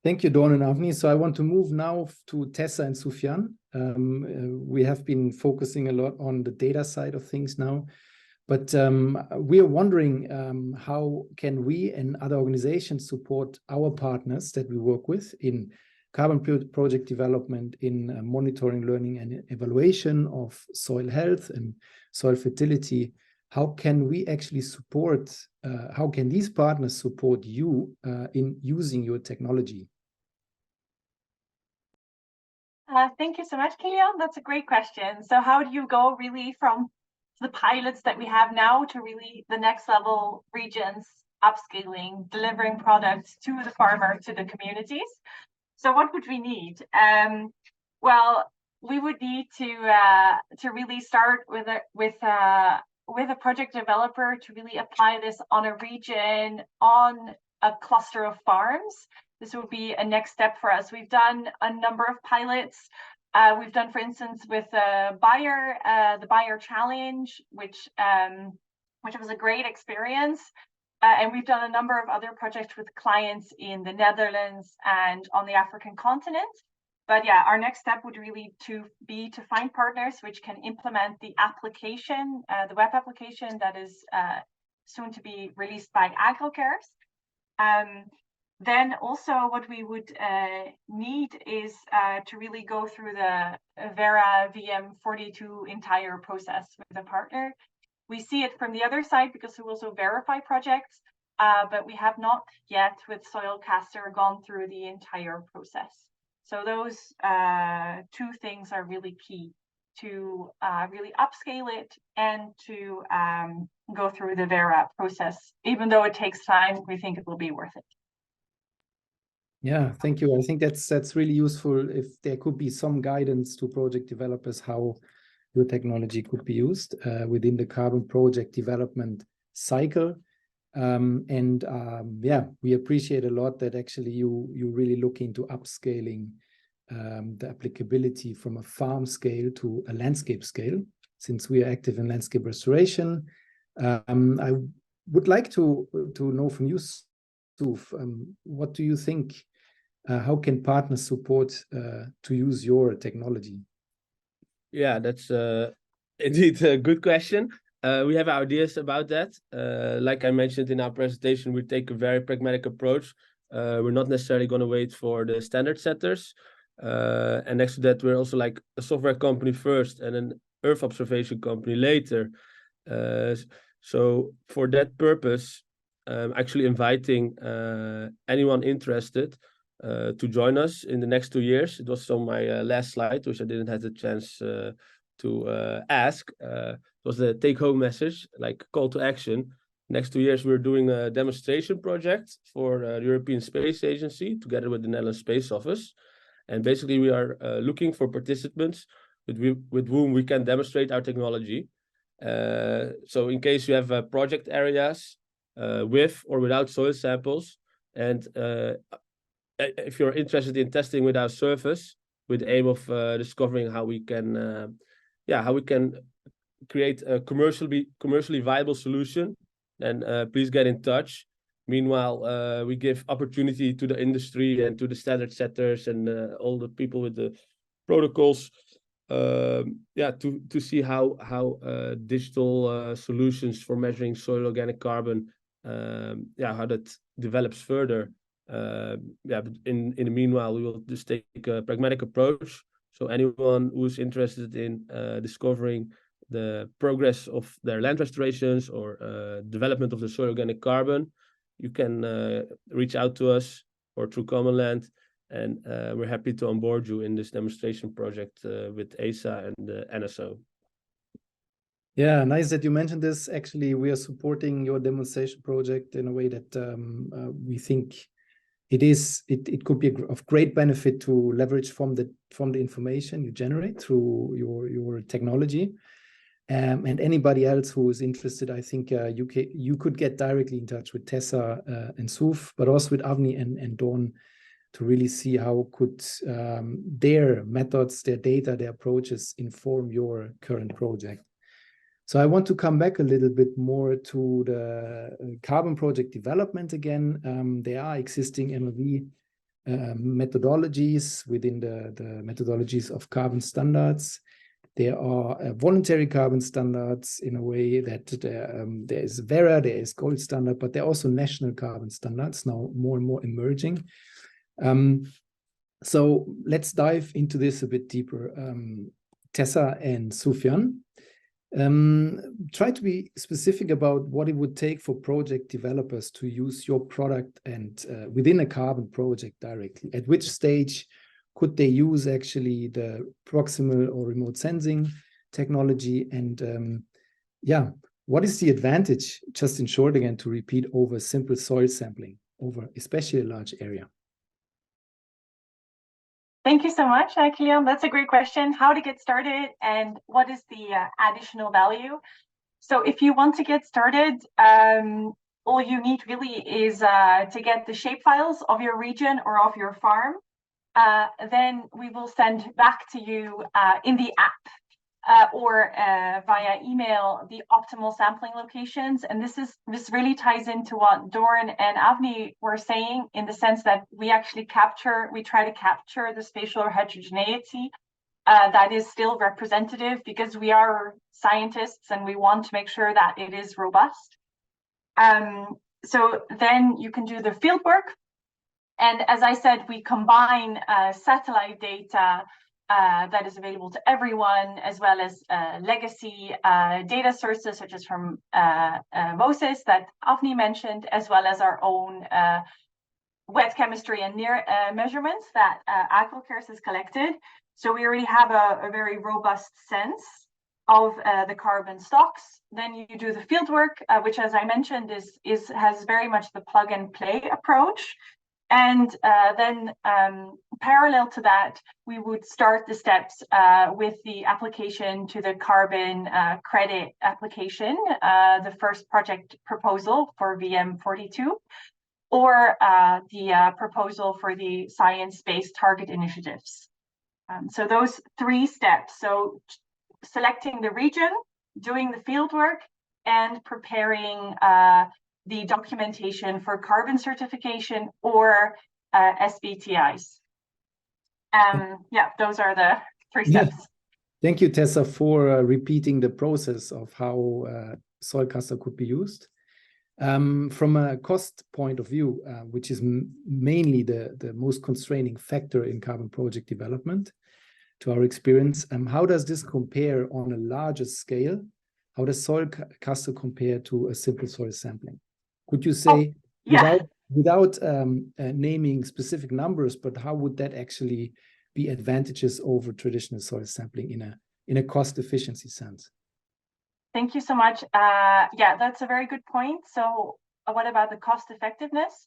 Thank you, Dawn and Avni. So I want to move now to Tessa and Sufyan. We have been focusing a lot on the data side of things now, but we are wondering how can we and other organizations support our partners that we work with in carbon project development in monitoring, learning, and evaluation of soil health and soil fertility. How can we actually support, how can these partners support you in using your technology? Thank you so much, Kilian. That's a great question. So how do you go really from the pilots that we have now to really the next level regions, upscaling, delivering products to the farmer, to the communities? So what would we need? Well, we would need to really start with a project developer to really apply this on a region, on a cluster of farms. This would be a next step for us. We've done a number of pilots. We've done, for instance, with the Bayer Challenge, which was a great experience. And we've done a number of other projects with clients in the Netherlands and on the African continent. But yeah, our next step would really be to find partners which can implement the application, the web application that is soon to be released by AgroCares. Then also what we would need is to really go through the Vera VM42 entire process with a partner. We see it from the other side because we also verify projects, but we have not yet with Soilcaster gone through the entire process. So those two things are really key to really upscale it and to go through the Vera process. Even though it takes time, we think it will be worth it. Yeah, thank you. I think that's really useful if there could be some guidance to project developers how your technology could be used within the carbon project development cycle. Yeah, we appreciate a lot that actually you really look into upscaling the applicability from a farm scale to a landscape scale. Since we are active in landscape restoration, I would like to know from you, Suf, what do you think? How can partners support to use your technology? Yeah, that's indeed a good question. We have ideas about that. Like I mentioned in our presentation, we take a very pragmatic approach. We're not necessarily going to wait for the standard setters. And next to that, we're also like a software company first and an Earth observation company later. So for that purpose, actually inviting anyone interested to join us in the next 2 years. It was on my last slide, which I didn't have the chance to ask. It was the take-home message, like call to action. Next 2 years, we're doing a demonstration project for the European Space Agency together with the Netherlands Space Office. And basically, we are looking for participants with whom we can demonstrate our technology. So in case you have project areas with or without soil samples, and if you're interested in testing with our service, with the aim of discovering how we can create a commercially viable solution, then please get in touch. Meanwhile, we give opportunity to the industry and to the standard setters and all the people with the protocols, to see how digital solutions for measuring soil organic carbon, how that develops further. But in the meanwhile, we will just take a pragmatic approach. So anyone who's interested in discovering the progress of their land restorations or development of the soil organic carbon, you can reach out to us or through Commonland, and we're happy to onboard you in this demonstration project with ASA and the NSO. Yeah, nice that you mentioned this. Actually, we are supporting your demonstration project in a way that we think it could be of great benefit to leverage from the information you generate through your technology. And anybody else who is interested, I think you could get directly in touch with Tessa and Suf, but also with Avni and Dawn to really see how could their methods, their data, their approaches inform your current project. So I want to come back a little bit more to the carbon project development again. There are existing MRV methodologies within the methodologies of carbon standards. There are voluntary carbon standards in a way that there is Vera, there is gold standard, but there are also national carbon standards now more and more emerging. So let's dive into this a bit deeper. Tessa and Sufjan, try to be specific about what it would take for project developers to use your product and within a carbon project directly. At which stage could they use actually the proximal or remote sensing technology? And yeah, what is the advantage, just in short again, to repeat over simple soil sampling over especially a large area? Thank you so much, Kilian. That's a great question. How to get started and what is the additional value? So if you want to get started, all you need really is to get the shapefiles of your region or of your farm. Then we will send back to you in the app or via email the optimal sampling locations. And this really ties into what Doran and Avni were saying, in the sense that we try to capture the spatial heterogeneity that is still representative, because we are scientists and we want to make sure that it is robust. So then you can do the field work. And as I said, we combine satellite data that is available to everyone, as well as legacy data sources, such as from MOSIS that Avni mentioned, as well as our own wet chemistry and near measurements that AgroCares has collected. So we already have a very robust sense of the carbon stocks. Then you do the field work, which, as I mentioned, has very much the plug and play approach. And then parallel to that, we would start the steps with the application to the carbon credit application, the first project proposal for VM42, or the proposal for the science-based target initiatives. So those 3 steps, so selecting the region, doing the field work, and preparing the documentation for carbon certification or SBTIs. Yeah, those are the 3 steps. Yeah. Thank you, Tessa, for repeating the process of how Soilcaster could be used. From a cost point of view, which is mainly the most constraining factor in carbon project development, to our experience, how does this compare on a larger scale? How does Soilcaster compare to a simple soil sampling? Could you say, without naming specific numbers, but how would that actually be advantages over traditional soil sampling in a cost efficiency sense? Thank you so much. Yeah, that's a very good point. So what about the cost effectiveness?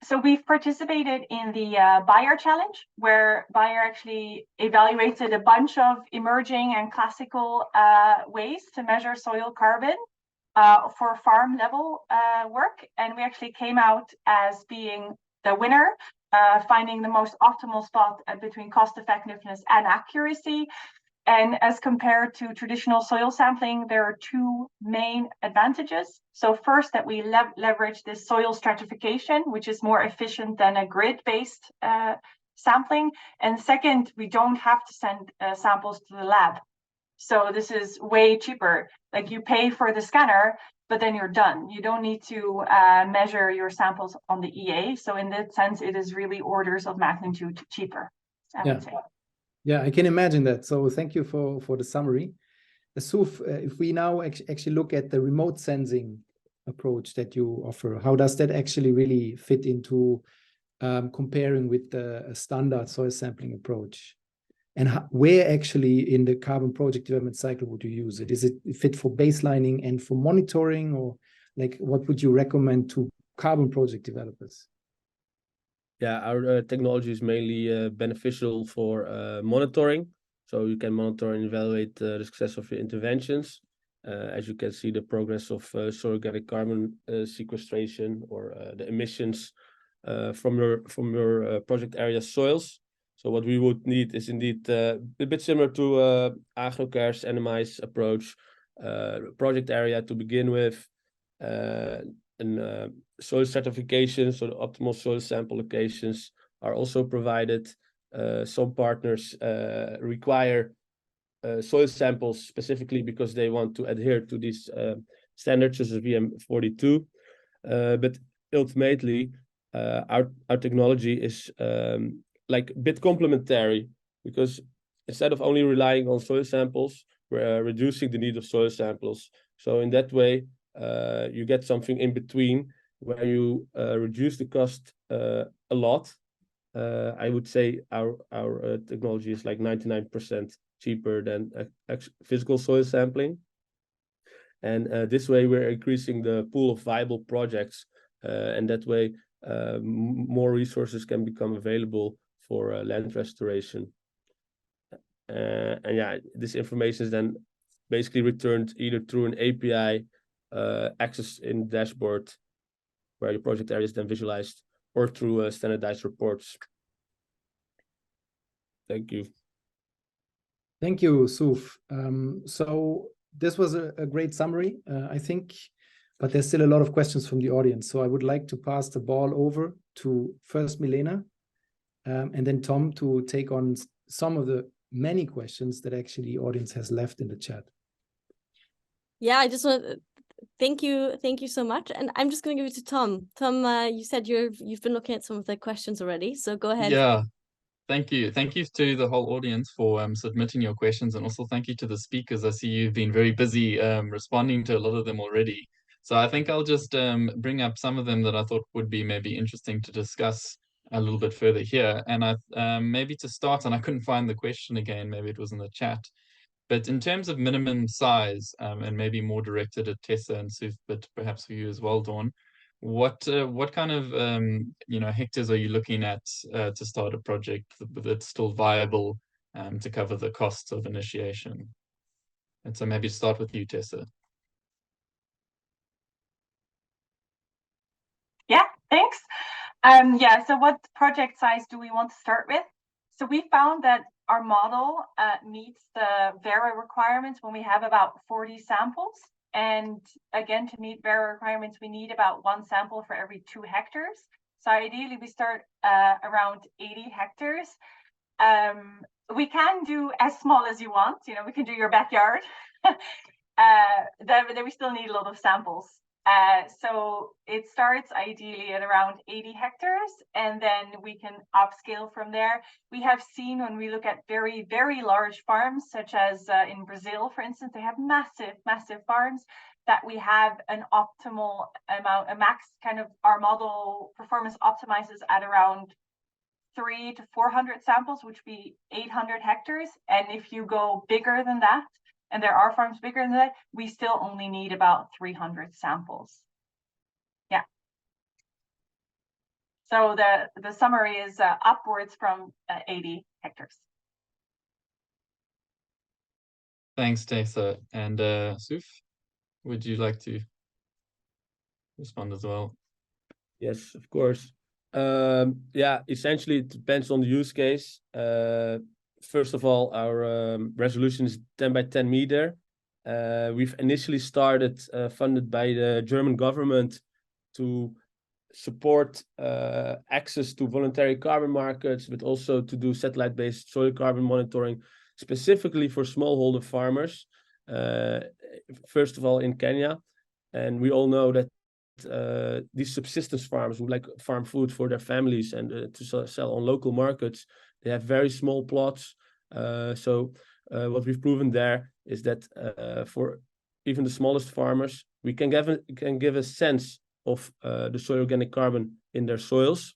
So we've participated in the Bayer challenge, where Bayer actually evaluated a bunch of emerging and classical ways to measure soil carbon for farm level work. And we actually came out as being the winner, finding the most optimal spot between cost effectiveness and accuracy. And as compared to traditional soil sampling, there are 2 main advantages. So first, that we leverage this soil stratification, which is more efficient than a grid-based sampling. And second, we don't have to send samples to the lab. So this is way cheaper. Like, you pay for the scanner, but then you're done. You don't need to measure your samples on the EA. So in that sense, it is really orders of magnitude cheaper, I would say. Yeah, I can imagine that. So thank you for the summary. Suf, if we now actually look at the remote sensing approach that you offer, how does that actually really fit into comparing with the standard soil sampling approach? And where actually in the carbon project development cycle would you use it? Is it fit for baselining and for monitoring, or like what would you recommend to carbon project developers? Yeah, our technology is mainly beneficial for monitoring. So you can monitor and evaluate the success of your interventions. As you can see, the progress of soil organic carbon sequestration or the emissions from your project area soils. So what we would need is indeed a bit similar to AgroCares NMI's approach. Project area to begin with, and soil certification, so the optimal soil sample locations are also provided. Some partners require soil samples specifically because they want to adhere to these standards, such as VM42. But ultimately, our technology is like a bit complementary, because instead of only relying on soil samples, we're reducing the need of soil samples. So in that way, you get something in between where you reduce the cost a lot. I would say our technology is like 99% cheaper than physical soil sampling. And this way we're increasing the pool of viable projects, and that way more resources can become available for land restoration. And yeah, this information is then basically returned either through an API access in the dashboard where your project area is then visualized, or through standardized reports. Thank you. Thank you, Suf. So this was a great summary, I think, but there's still a lot of questions from the audience. So I would like to pass the ball over to first Milena, and then Tom to take on some of the many questions that actually the audience has left in the chat. Yeah, I just want to thank you so much, and I'm just going to give it to Tom. Tom, you said you've been looking at some of the questions already, so go ahead. Yeah, thank you to the whole audience for submitting your questions, and also thank you to the speakers. I see you've been very busy responding to a lot of them already, so I think I'll just bring up some of them that I thought would be maybe interesting to discuss a little bit further here. And I maybe to start, and I couldn't find the question again, maybe it was in the chat. But in terms of minimum size, and maybe more directed at Tessa and Suf, but perhaps for you as well, Dawn, what kind of hectares are you looking at to start a project that's still viable to cover the costs of initiation? And so maybe start with you, Tessa. Yeah, thanks. So what project size do we want to start with? So we found that our model meets the VERA requirements when we have about 40 samples. And again, to meet VERA requirements, we need about 1 sample for every 2 hectares. So ideally, we start around 80 hectares. We can do as small as you want. We can do your backyard. Then we still need a lot of samples. So it starts ideally at around 80 hectares, and then we can upscale from there. We have seen when we look at very, very large farms, such as in Brazil, for instance, they have massive, massive farms, that we have an optimal amount, a max kind of, our model performance optimizes at around 300 to 400 samples, which would be 800 hectares. And if you go bigger than that, and there are farms bigger than that, we still only need about 300 samples. Yeah. So the summary is upwards from 80 hectares. Thanks, Tessa. And Suf, would you like to respond as well? Yes, of course. Yeah, essentially it depends on the use case. First of all, our resolution is 10 by 10 meter. We've initially started funded by the German government to support access to voluntary carbon markets, but also to do satellite-based soil carbon monitoring, specifically for smallholder farmers, first of all in Kenya. And we all know that these subsistence farms who like farm food for their families and to sell on local markets, they have very small plots. So what we've proven there is that for even the smallest farmers, we can give a sense of the soil organic carbon in their soils.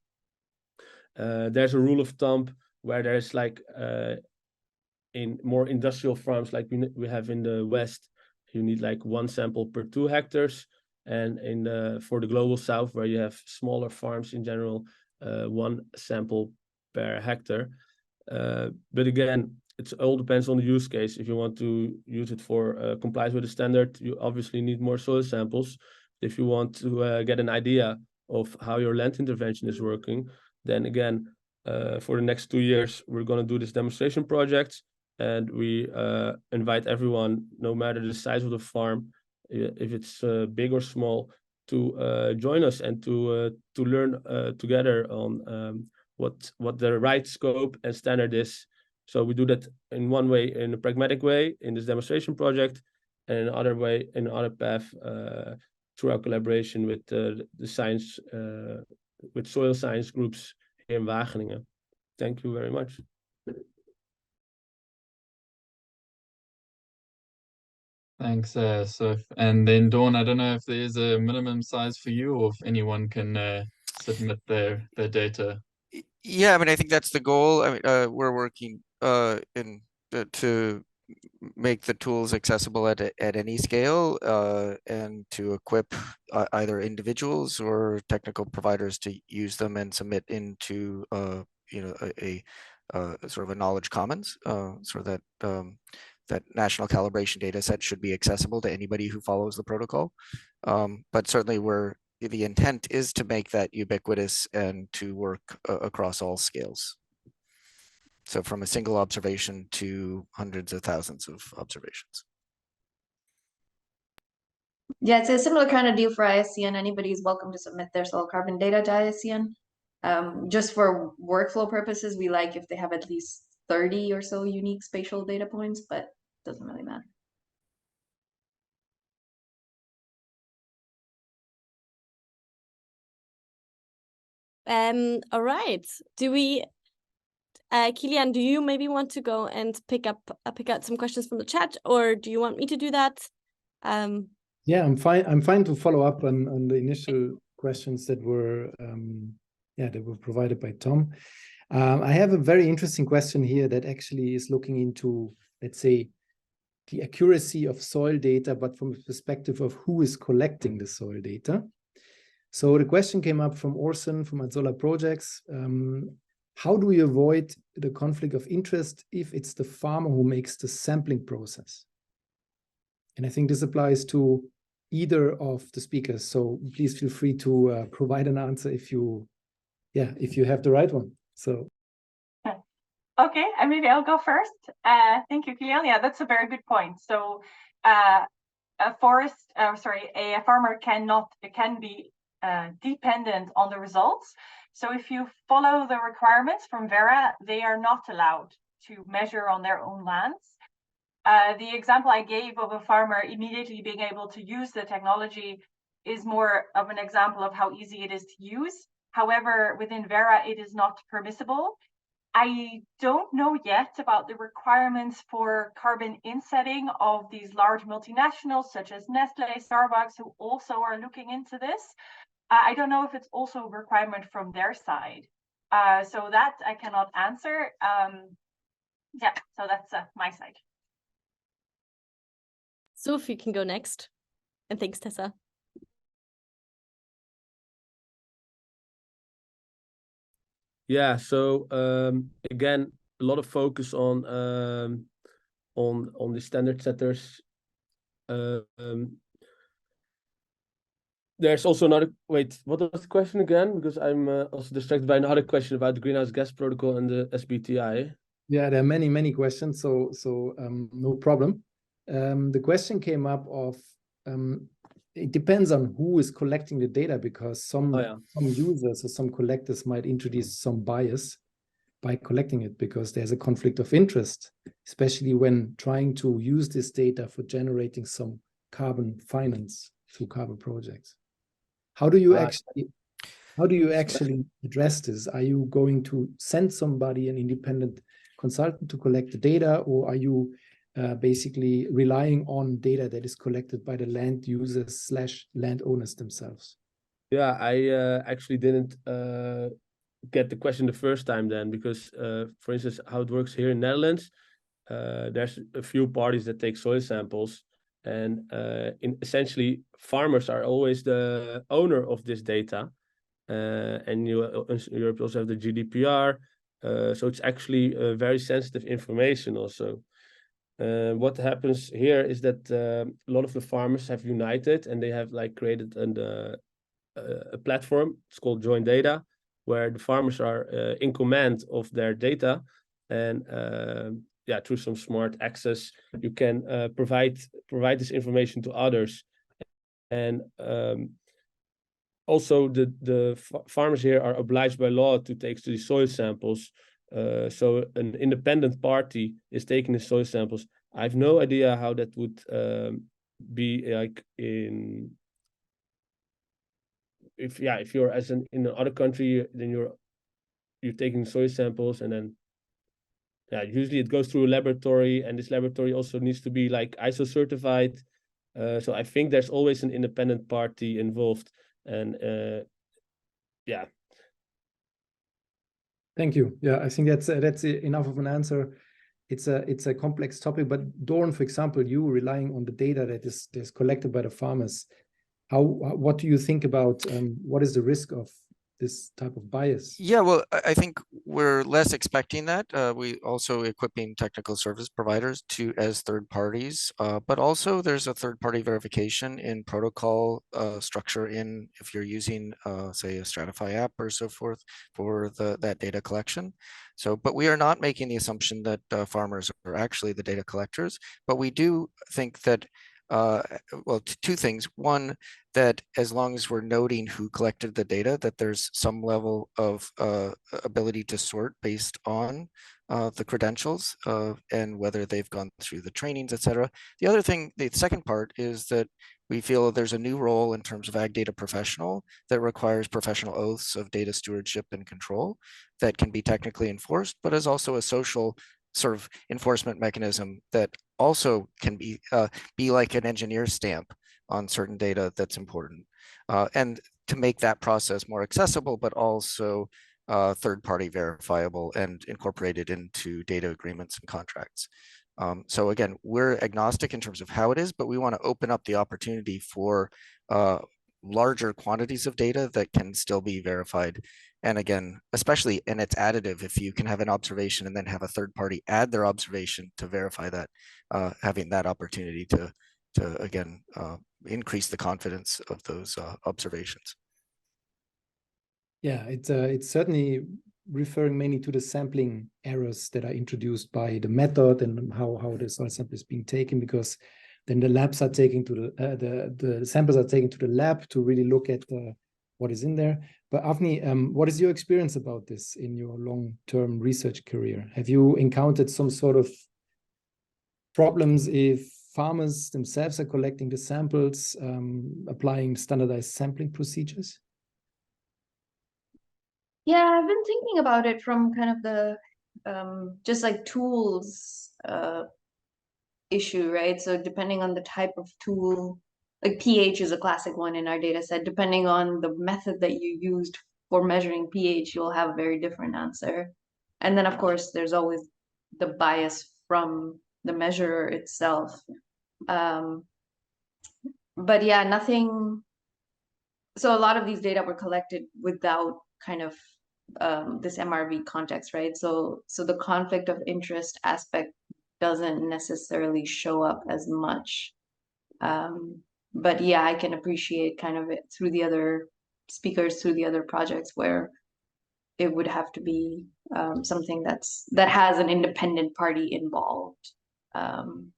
There's a rule of thumb where there's like in more industrial farms like we have in the West, you need like 1 sample per 2 hectares. And for the global South, where you have smaller farms in general, 1 sample per hectare. But again, it all depends on the use case. If you want to use it for compliance with the standard, you obviously need more soil samples. If you want to get an idea of how your land intervention is working, then again, for the next 2 years, we're going to do this demonstration project, and we invite everyone, no matter the size of the farm, if it's big or small, to join us and to learn together on what the right scope and standard is. So we do that in one way, in a pragmatic way, in this demonstration project, and in another way, in another path, through our collaboration with the science, with soil science groups here in Wageningen. Thank you very much. Thanks, Soph. And then Dawn, I don't know if there's a minimum size for you or if anyone can submit their data. Yeah, I mean, I think that's the goal. I mean, we're working to make the tools accessible at any scale, and to equip either individuals or technical providers to use them and submit into you know, a sort of a knowledge commons, so that that national calibration data set should be accessible to anybody who follows the protocol. But certainly the intent is to make that ubiquitous and to work across all scales. So from a single observation to hundreds of thousands of observations. Yeah, it's a similar kind of deal for ISCN. Anybody is welcome to submit their soil carbon data to ISCN. Just for workflow purposes, we like if they have at least 30 or so unique spatial data points, but it doesn't really matter. All right. Do we, Kilian, do you maybe want to go and pick out some questions from the chat, or do you want me to do that? Yeah, I'm fine. I'm fine to follow up on the initial questions that were provided by Tom. I have a very interesting question here that actually is looking into, let's say, the accuracy of soil data, but from the perspective of who is collecting the soil data. So the question came up from Orson from Azzola Projects. How do we avoid the conflict of interest if it's the farmer who makes the sampling process? And I think this applies to either of the speakers. So please feel free to provide an answer if you have the right one. So. Okay, and maybe I'll go first. Thank you, Kilian. Yeah, that's a very good point. So a farmer can be dependent on the results. So if you follow the requirements from Vera, they are not allowed to measure on their own lands. The example I gave of a farmer immediately being able to use the technology is more of an example of how easy it is to use. However, within Vera, it is not permissible. I don't know yet about the requirements for carbon insetting of these large multinationals such as Nestle, Starbucks, who also are looking into this. I don't know if it's also a requirement from their side. So that I cannot answer. Yeah, so that's my side. Sophie can go next. And thanks, Tessa. Yeah, so again, a lot of focus on the standard setters. There's also another, wait, what was the question again? Because I'm also distracted by another question about the greenhouse gas protocol and the SBTI. Yeah, there are many questions, so no problem. The question came up of, it depends on who is collecting the data, because some users or some collectors might introduce some bias by collecting it because there's a conflict of interest, especially when trying to use this data for generating some carbon finance through carbon projects. How do you actually address this? Are you going to send somebody, an independent consultant, to collect the data, or are you basically relying on data that is collected by the land users / landowners themselves? Yeah, I actually didn't get the question the first time then, because for instance, how it works here in Netherlands, there's a few parties that take soil samples, and essentially farmers are always the owner of this data, and Europe also have the GDPR, so it's actually very sensitive information also. What happens here is that a lot of the farmers have united, and they have like created a platform. It's called Joint Data, where the farmers are in command of their data, and through some smart access, you can provide this information to others. And also the farmers here are obliged by law to take the soil samples. So an independent party is taking the soil samples. I have no idea how that would be like if you're in another country, then you're you're taking soil samples, and then usually it goes through a laboratory, and this laboratory also needs to be like ISO certified. So I think there's always an independent party involved, and yeah. Thank you. Yeah, I think that's enough of an answer. It's a complex topic, but Doran, for example, you relying on the data that is collected by the farmers. What do you think about what is the risk of this type of bias? Yeah, well, I think we're less expecting that. We also equipping technical service providers as third parties, but also there's a third party verification in protocol structure if you're using, say, a Stratify app or so forth for that data collection. So, but we are not making the assumption that farmers are actually the data collectors, but we do think that well, two things. One, that as long as we're noting who collected the data, that there's some level of ability to sort based on the credentials and whether they've gone through the trainings, et cetera. The other thing, the second part, is that we feel there's a new role in terms of ag data professional that requires professional oaths of data stewardship and control that can be technically enforced, but is also a social sort of enforcement mechanism that also can be like an engineer's stamp on certain data that's important, and to make that process more accessible, but also third-party verifiable and incorporated into data agreements and contracts. So again, we're agnostic in terms of how it is, but we want to open up the opportunity for larger quantities of data that can still be verified. And again, especially, and it's additive, if you can have an observation and then have a third party add their observation to verify that, having that opportunity to again, increase the confidence of those observations. Yeah, it's certainly referring mainly to the sampling errors that are introduced by the method and how the soil sample is being taken, because then the labs are taken to the samples are taken to the lab to really look at what is in there. But Avni, what is your experience about this in your long-term research career? Have you encountered some sort of problems if farmers themselves are collecting the samples, applying standardized sampling procedures? Yeah, I've been thinking about it from kind of the just like tools issue, right? So depending on the type of tool, like pH is a classic one in our data set. Depending on the method that you used for measuring pH, you'll have a very different answer. And then of course, there's always the bias from the measurer itself. But yeah, nothing. So a lot of these data were collected without kind of this MRV context, right? So the conflict of interest aspect doesn't necessarily show up as much. But yeah, I can appreciate kind of it through the other speakers, through the other projects, where it would have to be something that has an independent party involved in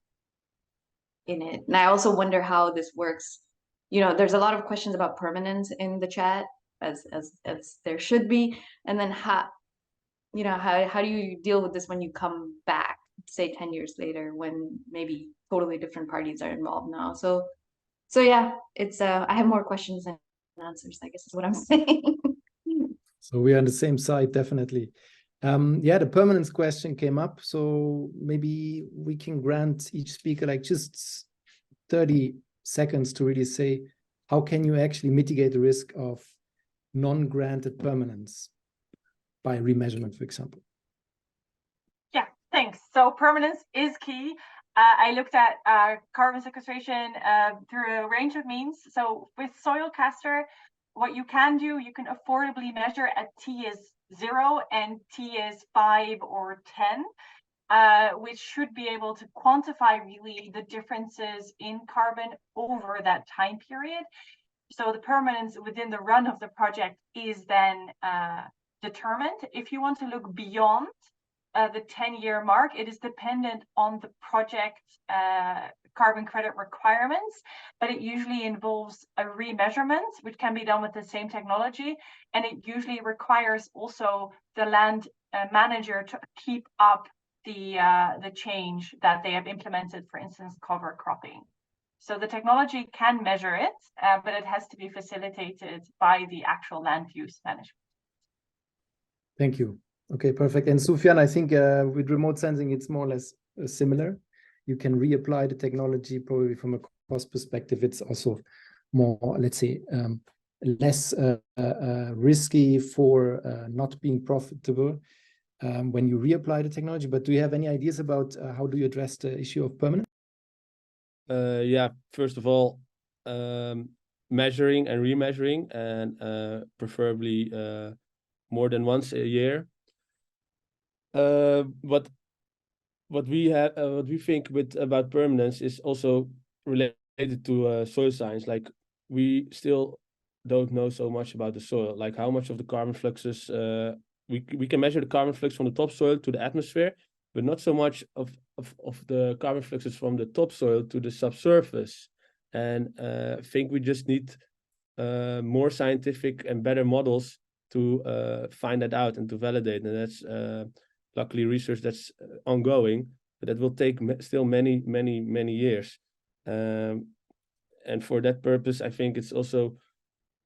it. And I also wonder how this works. You know, there's a lot of questions about permanence in the chat, as there should be. And then how do you deal with this when you come back, say 10 years later, when maybe totally different parties are involved now? So yeah, it's I have more questions than answers, I guess is what I'm saying. So we're on the same side, definitely. Yeah, the permanence question came up, so maybe we can grant each speaker like just 30 seconds to really say, how can you actually mitigate the risk of non-granted permanence by remeasurement, for example? Yeah, thanks. So permanence is key. I looked at carbon sequestration through a range of means. So with Soilcaster, what you can do, you can affordably measure at T is 0 and T is 5 or 10, which should be able to quantify really the differences in carbon over that time period. So the permanence within the run of the project is then determined. If you want to look beyond the 10-year mark, it is dependent on the project carbon credit requirements, but it usually involves a remeasurement, which can be done with the same technology. And it usually requires also the land manager to keep up the change that they have implemented, for instance, cover cropping. So the technology can measure it, but it has to be facilitated by the actual land use management. Thank you. Okay, perfect. And Sufyan, I think with remote sensing, it's more or less similar. You can reapply the technology probably from a cost perspective. It's also more, let's say, less risky for not being profitable when you reapply the technology. But do you have any ideas about how do you address the issue of permanence? Yeah, first of all, measuring and remeasuring, and preferably more than once a year. What we think about permanence is also related to soil science. Like, we still don't know so much about the soil, like how much of the carbon fluxes we can measure the carbon flux from the topsoil to the atmosphere, but not so much of the carbon fluxes from the topsoil to the subsurface. And I think we just need more scientific and better models to find that out and to validate. And that's luckily research that's ongoing, but that will take still many years. And for that purpose, I think it's also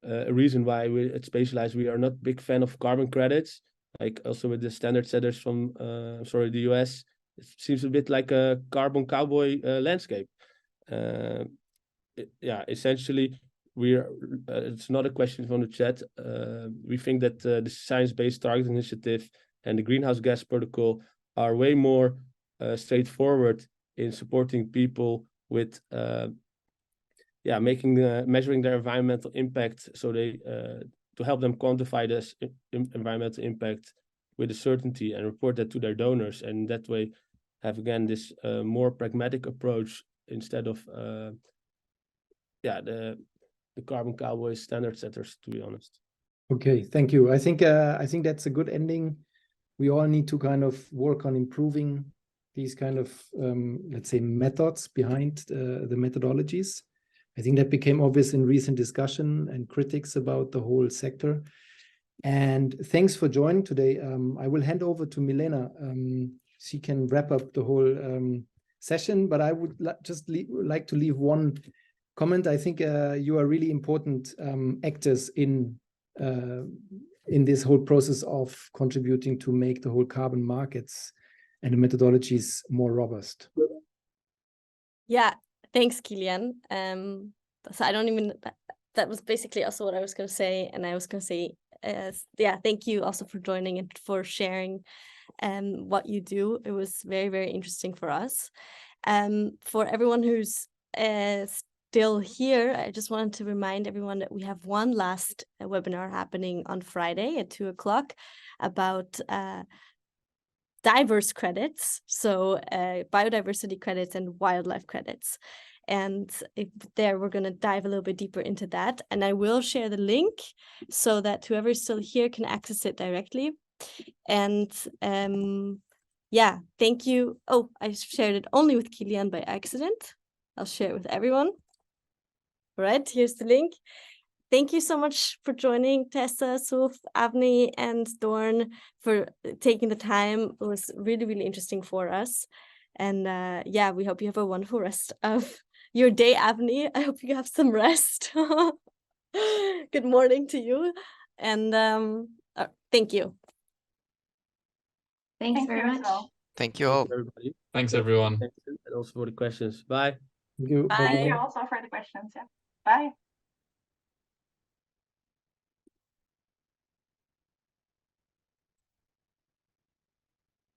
a reason why we at Spatialize, we are not big fan of carbon credits. Like, also with the standard setters from the US, it seems a bit like a carbon cowboy landscape. Yeah, essentially, we are. It's not a question from the chat. We think that the Science-Based Target Initiative and the Greenhouse Gas Protocol are way more straightforward in supporting people with measuring their environmental impact, so they to help them quantify this environmental impact with a certainty and report that to their donors, and that way have again this more pragmatic approach instead of the carbon cowboy standard setters, to be honest. Okay, thank you. I think that's a good ending. We all need to kind of work on improving these kind of let's say methods behind the methodologies. I think that became obvious in recent discussion and critics about the whole sector. And thanks for joining today. I will hand over to Milena. She can wrap up the whole session, but I would just like to leave one comment. I think you are really important actors in this whole process of contributing to make the whole carbon markets and the methodologies more robust. Yeah, thanks, Kilian. So I don't even, that was basically also what I was going to say. And I was going to say, thank you also for joining and for sharing what you do. It was very, very interesting for us. For everyone who's still here, I just wanted to remind everyone that we have one last webinar happening on Friday at 2 o'clock about diverse credits, so biodiversity credits and wildlife credits. And there we're going to dive a little bit deeper into that. And I will share the link so that whoever's still here can access it directly. And yeah, thank you. Oh, I shared it only with Kilian by accident. I'll share it with everyone. All right, here's the link. Thank you so much for joining, Tessa, Suf, Avni, and Dorn, for taking the time. It was really, really interesting for us. And yeah, we hope you have a wonderful rest of your day, Avni. I hope you have some rest. Good morning to you. And thank you. Thanks very much. Well. Thank you all. Everybody. Thanks, everyone. And also for the questions. Bye. Thank you. Bye. Thank you also for the questions. Yeah. Bye.